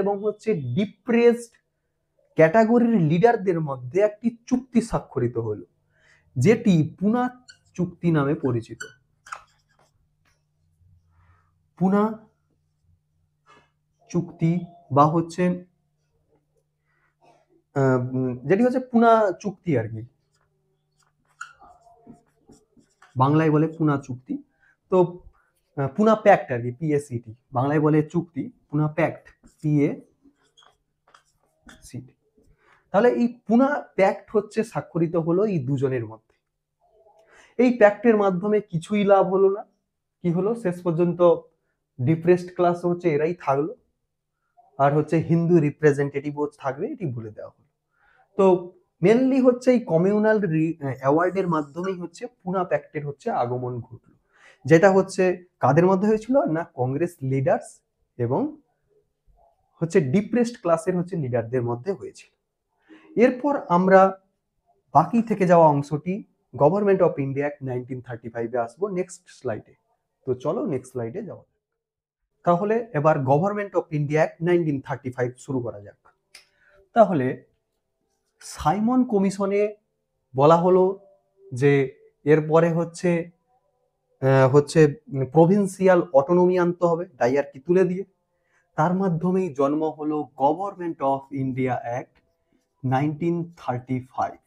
এবং হচ্ছে ডিপ্রেসড ক্যাটাগরির লিডারদের মধ্যে একটি চুক্তি স্বাক্ষরিত হলো, যেটি পুনা চুক্তি নামে পরিচিত। পুনা চুক্তি বা হচ্ছে যেটি হচ্ছে পুনা চুক্তি আর কি, বাংলায় বলে পুনা চুক্তি। তো পুনা প্যাক্ট আর কি, পিএসিটি, বাংলায় বলে চুক্তি, পুনা প্যাক্ট, পিএসিটি। তাহলে এই পুনা প্যাক্ট হচ্ছে স্বাক্ষরিত হলো এই দুজনের মধ্যে। এই প্যাক্টের মাধ্যমে কিছুই লাভ হলো না। কি হলো, শেষ পর্যন্ত ডিপ্রেসড ক্লাস হচ্ছে এরাই থাকলো, আর হচ্ছে হিন্দু রিপ্রেজেন্টেটিভও থাকবে, এটি বলে দেওয়া হলো। তো মেনলি হচ্ছে এই কমিউনাল অ্যাওয়ার্ডের মাধ্যমেই হচ্ছে পুনা প্যাক্টের হচ্ছে আগমন ঘটলো, যেটা হচ্ছে কাদের মধ্যে হয়েছিল না, কংগ্রেস লিডার্স এবং হচ্ছে ডিপ্রেসড ক্লাসের হচ্ছে লিডারদের মধ্যে হয়েছিল। এরপর আমরা বাকি থেকে যাওয়া অংশটি গভর্নমেন্ট অফ ইন্ডিয়া অ্যাক্ট 1935-এ আসবো নেক্সট স্লাইডে। তো চলো নেক্সট স্লাইডে যাওয়া। তাহলে এবার গভর্নমেন্ট অফ ইন্ডিয়া অ্যাক্ট 1935 শুরু করা যাক। তাহলে সাইমন কমিশনে বলা হলো যে এরপরে হচ্ছে প্রভিন্সিয়াল অটোনমি আনতে হবে, ডাইয়ারকি তুলে দিয়ে। তার মাধ্যমেই জন্ম হলো গভর্নমেন্ট অফ ইন্ডিয়া অ্যাক্ট 1935।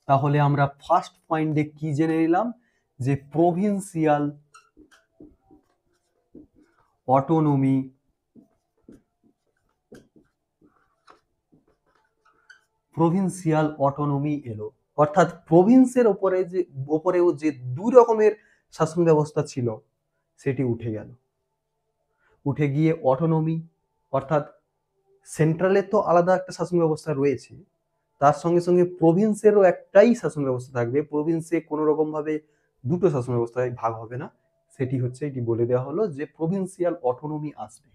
তাহলে আমরা ফার্স্ট পয়েন্টে কি জেনে নিলাম, যে প্রভিন্সিয়াল অটোনমি, প্রভিন্সিয়াল অটোনমি এলো, অর্থাৎ প্রভিন্সের ওপরেও যে দুই রকমের শাসন ব্যবস্থা ছিল সেটি উঠে গেল, উঠে গিয়ে অটোনমি, অর্থাৎ সেন্ট্রালের তো আলাদা একটা শাসন ব্যবস্থা রয়েছে, তার সঙ্গে সঙ্গে প্রভিন্সেরও একটাই শাসন ব্যবস্থা থাকবে, প্রভিন্সে কোনো রকম ভাবে দুটো শাসন ব্যবস্থায় ভাগ হবে না, সেটি হচ্ছে এটি বলে দেওয়া হলো যে প্রভিন্সিয়াল অটোনমি আসবে,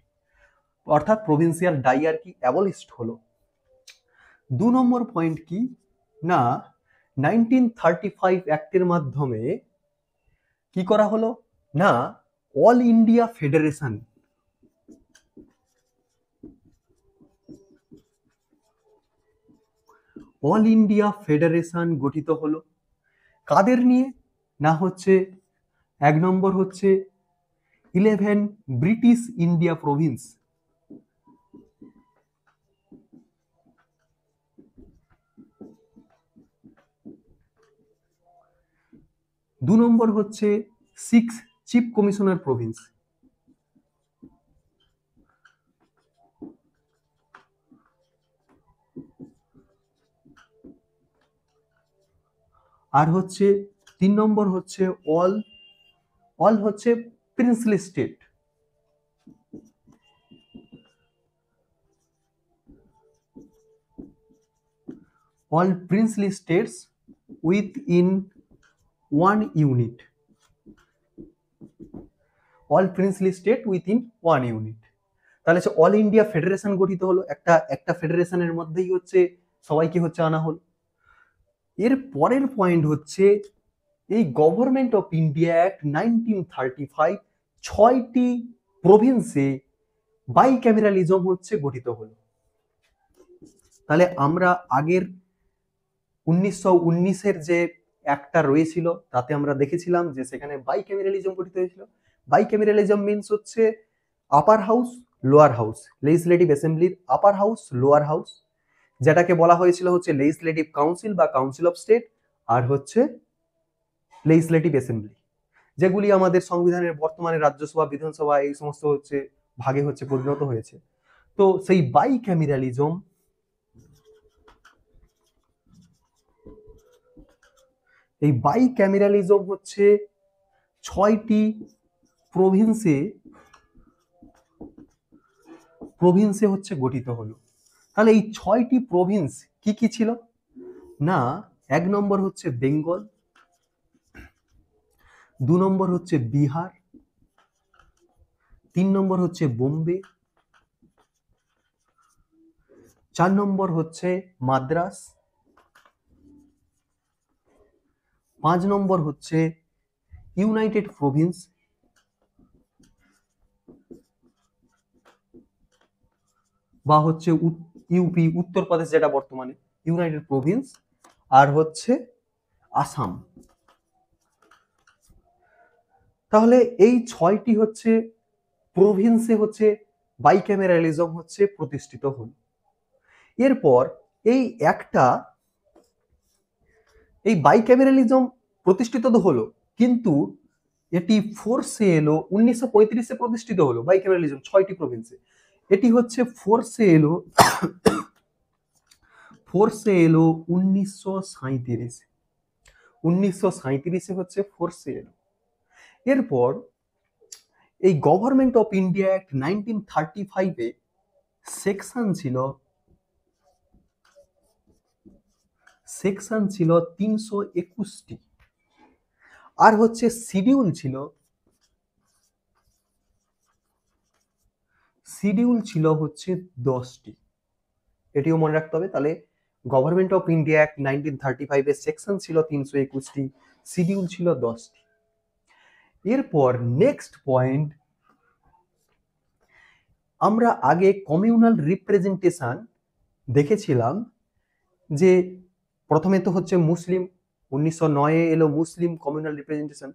অর্থাৎ প্রভিন্সিয়াল ডাইআরকি অ্যাবলিশড হলো। 2 নম্বর পয়েন্ট কি না, 1935 অ্যাক্টের মাধ্যমে কি করা হলো না, all India federation, all India federation গঠিত হলো। কাদের নিয়ে না, হচ্ছে 1 নম্বর হচ্ছে 11 ব্রিটিশ ইন্ডিয়া প্রভিন্স, 2 নম্বর হচ্ছে 6 চিফ কমিশনার প্রভিন্স, আর হচ্ছে 3 নম্বর হচ্ছে অল হচ্ছে princely state, all princely states with in 1 unit, all princely state with in 1 unit. তাহলে হচ্ছে অল ইন্ডিয়া ফেডারেশন গঠিত হলো, একটা ফেডারেশনের মধ্যেই হচ্ছে সবাইকে হচ্ছে আনা হলো। এর পরের পয়েন্ট হচ্ছে এই গভর্নমেন্ট অফ ইন্ডিয়া অ্যাক্ট 1935 6টি প্রভিন্সে বাইক্যামেরালিজম হচ্ছে গঠিত হলো। তাহলে আমরা আগের 1919-এর যে একটা রয়েছিল তাতে আমরা দেখেছিলাম যে সেখানে বাইক্যামেরালিজম গঠিত হয়েছিল। বাইক্যামেরালিজম মিন্স হচ্ছে upper house lower house, legislative অ্যাসেম্বলির আপার হাউস লোয়ার হাউস, যেটাকে বলা হয়েছিল হচ্ছে লেজিসলেটিভ কাউন্সিল বা কাউন্সিল অফ স্টেট, আর হচ্ছে লেজিসলেটিভ অ্যাসেম্বলি, যেগুলি আমাদের সংবিধানের বর্তমানে রাজ্যসভা বিধানসভা এই সমস্ত হচ্ছে ভাগে হচ্ছে পরিণত হয়েছে। তো সেই বাইক্যামেরালিজম, এই বাইক্যামেরালিজম হচ্ছে 6টি প্রভিন্সে হচ্ছে গঠিত হলো। তাহলে এই 6টি প্রভিন্স কি কি ছিল না, 1 নম্বর হচ্ছে বেঙ্গল, 2 নম্বর হচ্ছে বিহার, 3 নম্বর হচ্ছে বোম্বে, 4 নম্বর হচ্ছে মাদ্রাস, 5 নম্বর হচ্ছে ইউনাইটেড প্রভিন্স, বা হচ্ছে ইউপি উত্তরপ্রদেশ যেটা বর্তমানে ইউনাইটেড প্রভিন্স, আর হচ্ছে আসাম। তাহলে এই 6টি হচ্ছে প্রভিন্সে হচ্ছে বাইক্যামেরালিজম হচ্ছে প্রতিষ্ঠিত হল। এরপর এই বাইক্যামেরালিজম প্রতিষ্ঠিত তো হলো, কিন্তু এটি ফোর্সে এলো 1935-এ প্রতিষ্ঠিত হলো বাইক্যামেরালিজম 6টি প্রভিন্সে, এটি হচ্ছে ফোর্সে এলো 1937-এ হচ্ছে ফোর্সে এলো। এরপর এই গভর্নমেন্ট অফ ইন্ডিয়া অ্যাক্ট 1935-এ সেকশন ছিল 321টি, আর হচ্ছে শিডিউল ছিল হচ্ছে 10টি, এটিও মনে রাখতে হবে। তাহলে গভর্নমেন্ট অফ ইন্ডিয়া অ্যাক্ট 1935-এর সেকশন ছিল 321টি, শিডিউল ছিল 10টি। এরপর নেক্সট পয়েন্ট, আমরা আগে কমিউনাল রিপ্রেজেন্টেশন দেখেছিলাম যে প্রথমে তো হচ্ছে মুসলিম, 1909-এ এলো মুসলিম কমিউনাল রিপ্রেজেন্টেশন,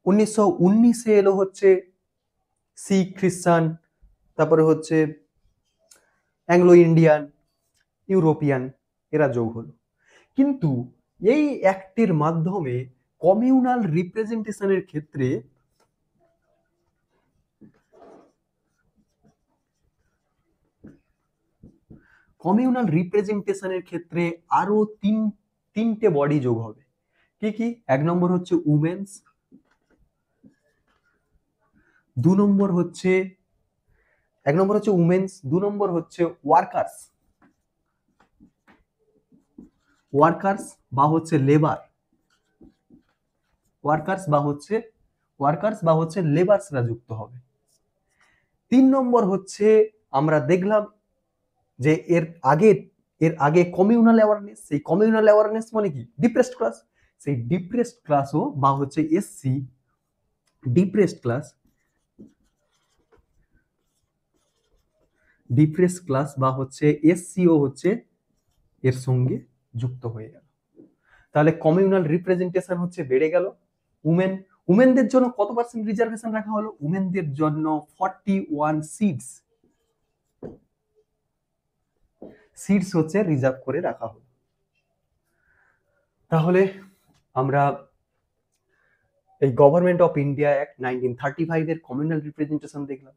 1919-এ এলো হচ্ছে শিখ খ্রিস্টান, তারপরে হচ্ছে অ্যাংলো ইন্ডিয়ান, ইউরোপিয়ান, এরা যোগ হলো। কিন্তু এই অ্যাক্টের মাধ্যমে কমিউনাল রিপ্রেজেন্টেশনের ক্ষেত্রে কমিউনাল রিপ্রেজেন্টেশনের ক্ষেত্রে আরো তিনটে বডি যোগ হবে। কি কি? এক নম্বর হচ্ছে উমেন্স, দু নম্বর হচ্ছে উমেন্স, দু নম্বর হচ্ছে ওয়ার্কার্স বা হচ্ছে লেবার, ওয়ার্কার্স বা হচ্ছে লেবার্সরা যুক্ত হবে। তিন নম্বর হচ্ছে আমরা দেখলাম যে এর আগে কমিউনাল অ্যাওয়ারনেস, সেই কমিউনাল অ্যাওয়ারনেস মানে কি? ডিপ্রেসড ক্লাস, সেই ডিপ্রেসড ক্লাসও বা হচ্ছে এসসি ডিপ্রেসড ক্লাস বা হচ্ছে এসসিও হচ্ছে এর সঙ্গে যুক্ত হয়ে গেল। তাহলে কমিউনাল রিপ্রেজেন্টেশন হচ্ছে বেড়ে গেল। উমেনদের জন্য কত পার্সেন্ট রিজার্ভেশন রাখা হলো? উমেনদের জন্য 41 সিটস হচ্ছে রিজার্ভ করে রাখা হলো। তাহলে আমরা এই গভর্নমেন্ট অফ ইন্ডিয়া অ্যাক্ট 1935 এর কমিউনাল রিপ্রেজেন্টেশন দেখলাম।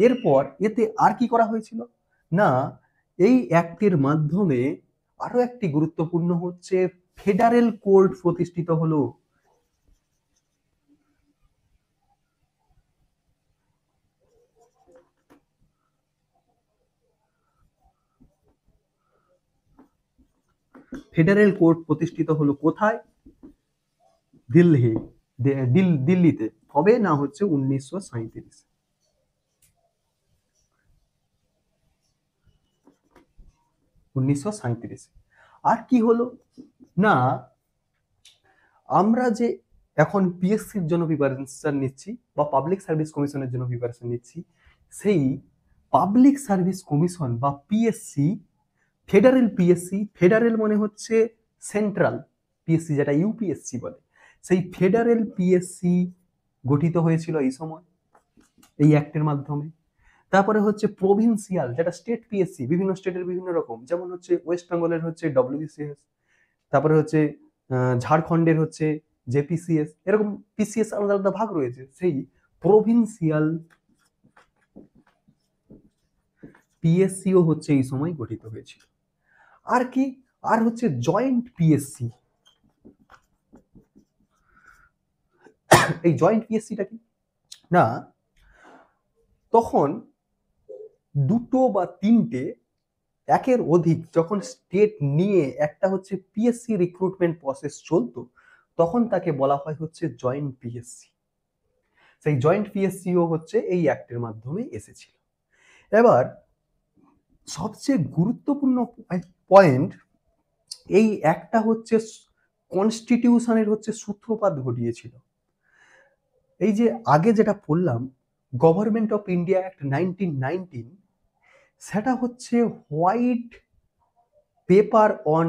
এরপর এতে আর কি করা হয়েছিল না, এই অ্যাক্টের মাধ্যমে আরো একটি গুরুত্বপূর্ণ হচ্ছে ফেডারেল কোর্ট প্রতিষ্ঠিত হলো। ফেডারেল কোর্ট প্রতিষ্ঠিত হলো কোথায়? দিল্লিতে। কবে না হচ্ছে 1937। আর কি হলো না, আমরা যে এখন পিএসসির জন্য প্রিপারেশন নিচ্ছি বা পাবলিক সার্ভিস কমিশনের জন্য প্রিপারেশন নিচ্ছি, সেই পাবলিক সার্ভিস কমিশন বা পিএসসি, ফেডারেল মানে হচ্ছে সেন্ট্রাল, পিএসসি যেটা ইউপিএসসি বলে, সেই ফেডারেল পিএসসি গঠিত হয়েছিল এই সময় এই অ্যাক্টের মাধ্যমে। তারপরে হচ্ছে প্রভিন্সিয়াল, যেটা স্টেট পিএসসি, বিভিন্ন স্টেটের বিভিন্ন রকম, যেমন হচ্ছে ওয়েস্ট বেঙ্গলের হচ্ছে ডব্লিউবিসিএস, তারপরে হচ্ছে ঝাড়খণ্ডের হচ্ছে জেপিসিএস, এরকম পিসিএস আলাদা আলাদা ভাগ রয়েছে। সেই প্রভিন্সিয়াল পিএসসিও হচ্ছে এই সময় গঠিত হয়েছিল। আর কি? আর হচ্ছে জয়েন্ট পিএসসি। এই জয়েন্ট পিএসসিটা কি না, তখন দুটো বা তিনটে একের অধিক যখন স্টেট নিয়ে একটা হচ্ছে পিএসসি রিক্রুটমেন্ট প্রসেস চলতো, তখন তাকে বলা হয় হচ্ছে জয়েন্ট পিএসসি। সেই জয়েন্ট পিএসসিও হচ্ছে এই অ্যাক্টের মাধ্যমে এসেছিল। এবার সবচেয়ে গুরুত্বপূর্ণ পয়েন্ট, এই একটা হচ্ছে কনস্টিটিউশনের হচ্ছে সূত্রপাত ঘটিয়েছিল। এই যে আগে যেটা পড়লাম গভর্নমেন্ট অফ ইন্ডিয়া অ্যাক্ট 1919, সেটা হচ্ছে white paper on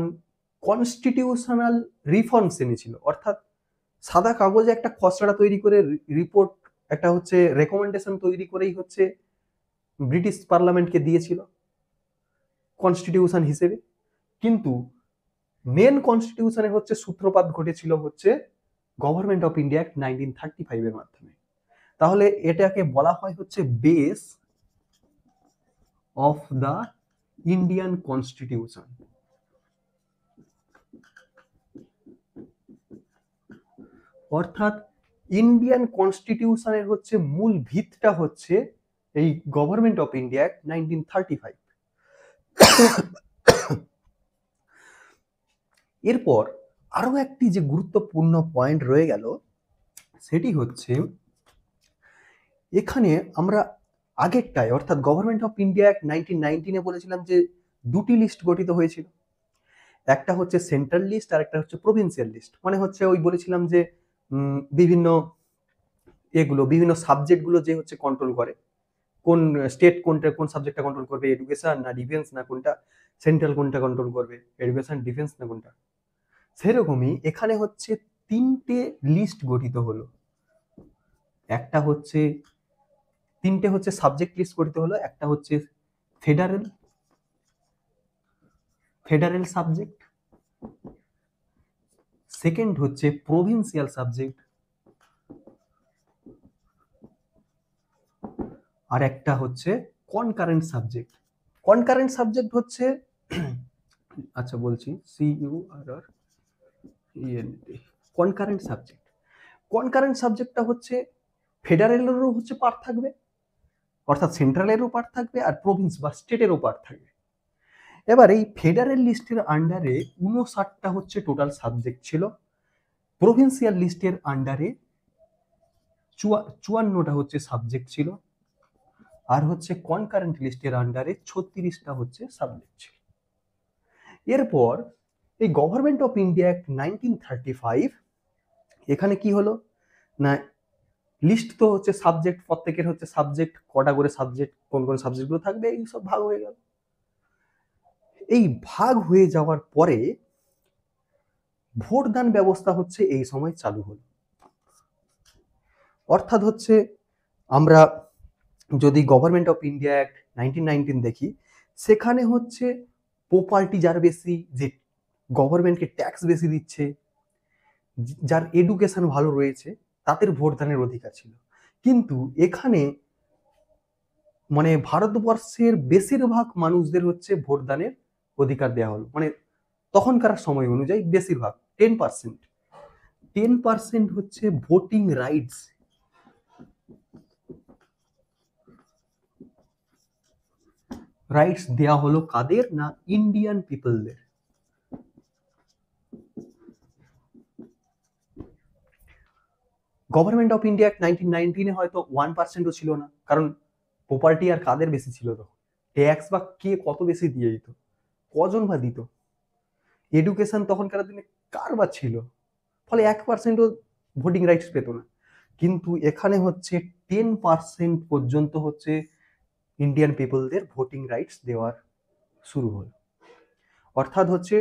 constitutional reforms এনেছিল, অর্থাৎ সাদা কাগজে একটা খসড়া তৈরি করে রিপোর্ট, একটা হচ্ছে রেকমেন্ডেশন তৈরি করেই হচ্ছে ব্রিটিশ পার্লামেন্টকে দিয়েছিল কনস্টিটিউশন হিসেবে। কিন্তু মেন কনস্টিটিউশনের হচ্ছে সূত্রপাত ঘটেছিল হচ্ছে গভর্নমেন্ট অফ ইন্ডিয়া অ্যাক্ট 1935 এর মাধ্যমে। তাহলে এটাকে বলা হয় হচ্ছে base of the Indian constitution. অর্থাৎ ইন্ডিয়ান কনস্টিটিউশনের হচ্ছে মূল ভিতটা হচ্ছে এই গভর্নমেন্ট অফ ইন্ডিয়া অ্যাক্ট 1935। এরপর আরো একটি যে গুরুত্বপূর্ণ পয়েন্ট রয়ে গেল, সেটি হচ্ছে এখানে আমরা আগেরটায় অর্থাৎ গভর্নমেন্ট অফ ইন্ডিয়া অ্যাক্ট 1919 বলেছিলাম যে দুটি লিস্ট গঠিত হয়েছিল, একটা হচ্ছে সেন্ট্রাল লিস্ট আর একটা হচ্ছে প্রভিন্সিয়াল লিস্ট। মানে হচ্ছে ওই বলেছিলাম যে বিভিন্ন বিভিন্ন সাবজেক্টগুলো যে হচ্ছে কন্ট্রোল করে, কোন স্টেট কোন সাবজেক্টটা কন্ট্রোল করবে, এডুকেশন না ডিফেন্স না কোনটা, সেন্ট্রাল কোনটা কন্ট্রোল করবে, এডুকেশন ডিফেন্স না কোনটা। সেরকমই এখানে হচ্ছে তিনটে লিস্ট গঠিত হলো, একটা হচ্ছে তিনটে হচ্ছে সাবজেক্ট লিস্ট গঠিত হলো, একটা হচ্ছে ফেডারেল সাবজেক্ট, সেকেন্ড হচ্ছে প্রভিন্সিয়াল সাবজেক্ট, আর একটা হচ্ছে কনকারেন্ট সাবজেক্ট। কনকারেন্ট সাবজেক্ট হচ্ছে আচ্ছা বলছি, CURRENT, কনকারেন্ট সাবজেক্ট। কনকারেন্ট সাবজেক্টটা হচ্ছে ফেডারেলেরও হচ্ছে পার্ট থাকবে, অর্থাৎ সেন্ট্রালেরও পার্ট থাকবে, আর প্রভিন্স বা স্টেটেরও পার্ট থাকবে। এবার এই ফেডারেল লিস্টের আন্ডারে 59টা হচ্ছে টোটাল সাবজেক্ট ছিল, প্রভিন্সিয়াল লিস্টের আন্ডারে 54টা হচ্ছে সাবজেক্ট ছিল, আর হচ্ছে কনকারেন্ট লিস্টের আন্ডারে 36টা হচ্ছে সাবজেক্ট ছিল। এরপর এই গভর্নমেন্ট অফ ইন্ডিয়া অ্যাক্ট 1935, এখানে কি হলো না, লিস্ট তো হচ্ছে সাবজেক্ট, প্রত্যেকের হচ্ছে সাবজেক্ট, কটা করে সাবজেক্ট, কোন কোন সাবজেক্টগুলো থাকবে, এই সব ভাগ হয়ে গেল। এই ভাগ হয়ে যাওয়ার পরে ভোটদান ব্যবস্থা হচ্ছে এই সময় চালু হলো। অর্থাৎ হচ্ছে আমরা যদি গভর্নমেন্ট অফ ইন্ডিয়া অ্যাক্ট 1919 দেখি, সেখানে হচ্ছে প্রপার্টি যার বেশি, যে গভর্নমেন্টকে ট্যাক্স বেশি দিচ্ছে, যার এডুকেশন ভালো রয়েছে, তাদের ভোটদানের অধিকার ছিল। কিন্তু এখানে মানে ভারতবর্ষের বেশিরভাগ মানুষদের হচ্ছে ভোটদানের অধিকার দেওয়া হলো, মানে তখনকার সময় অনুযায়ী বেশিরভাগ 10% হচ্ছে ভোটিং রাইটস, দেওয়া হলো কাদের না, ইন্ডিয়ান পিপলদের। গভর্নমেন্ট অফ ইন্ডিয়া 1919 হয়তো 1%ও ছিল না, কারণ প্রপার্টি আর কাদের বেশি ছিল, তো ট্যাক্স বা কে কত বেশি দিয়ে দিত, কজন বা দিত, এডুকেশন তখনকার দিনে কার বা ছিল, ফলে 1%ও ভোটিং রাইটস পেত না। কিন্তু এখানে হচ্ছে 10% পর্যন্ত হচ্ছে ইন্ডিয়ান পিপলদের ভোটিং রাইটস দেওয়ার শুরু হলো। অর্থাৎ হচ্ছে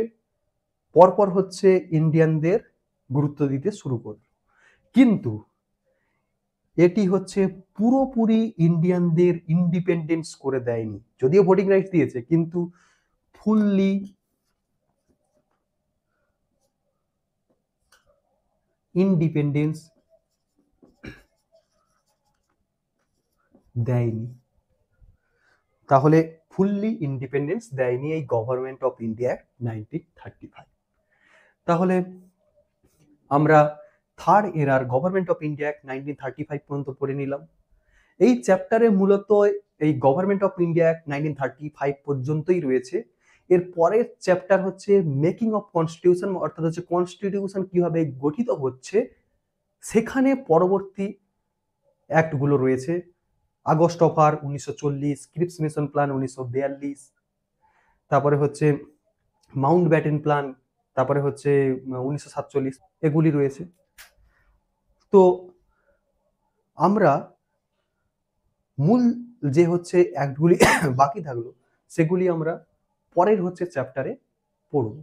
পরপর হচ্ছে ইন্ডিয়ানদের গুরুত্ব দিতে শুরু করলো। কিন্তু এটি হচ্ছে পুরোপুরি ইন্ডিয়ানদের ইন্ডিপেন্ডেন্স করে দেয়নি, যদিও ভোটিং রাইটস দিয়েছে, কিন্তু ফুললি ইন্ডিপেন্ডেন্স দেয়নি। তাহলে ফুললি ইন্ডিপেন্ডেন্স দেয়নি এই গভর্নমেন্ট অফ ইন্ডিয়া 1935। তাহলে আমরা third error government of India 1935 পর্যন্ত পড়ে নিলাম। এই চ্যাপ্টারে মূলত এই গভর্নমেন্ট অফ ইন্ডিয়া 1935 পর্যন্তই রয়েছে। এর পরের চ্যাপ্টার হচ্ছে মেকিং অফ কনস্টিটিউশন, অর্থাৎ হচ্ছে কনস্টিটিউশন কিভাবে গঠিত হচ্ছে, সেখানে পরবর্তী অ্যাক্টগুলো রয়েছে। August offer 1940, Cripps mission plan 1942, তারপরে হচ্ছে মাউন্ট ব্যাটেন প্ল্যান, তারপরে হচ্ছে 1947, এগুলি রয়েছে। তো আমরা মূল যে হচ্ছে অ্যাক্টগুলি বাকি থাকলো, সেগুলি আমরা পরের হচ্ছে চ্যাপ্টারে পড়ব।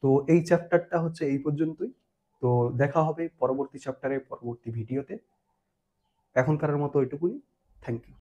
তো এই চ্যাপ্টারটা হচ্ছে এই পর্যন্তই। তো দেখা হবে পরবর্তী চ্যাপ্টারে, পরবর্তী ভিডিওতে। এখনকার মতো এটুকুই। Thank you.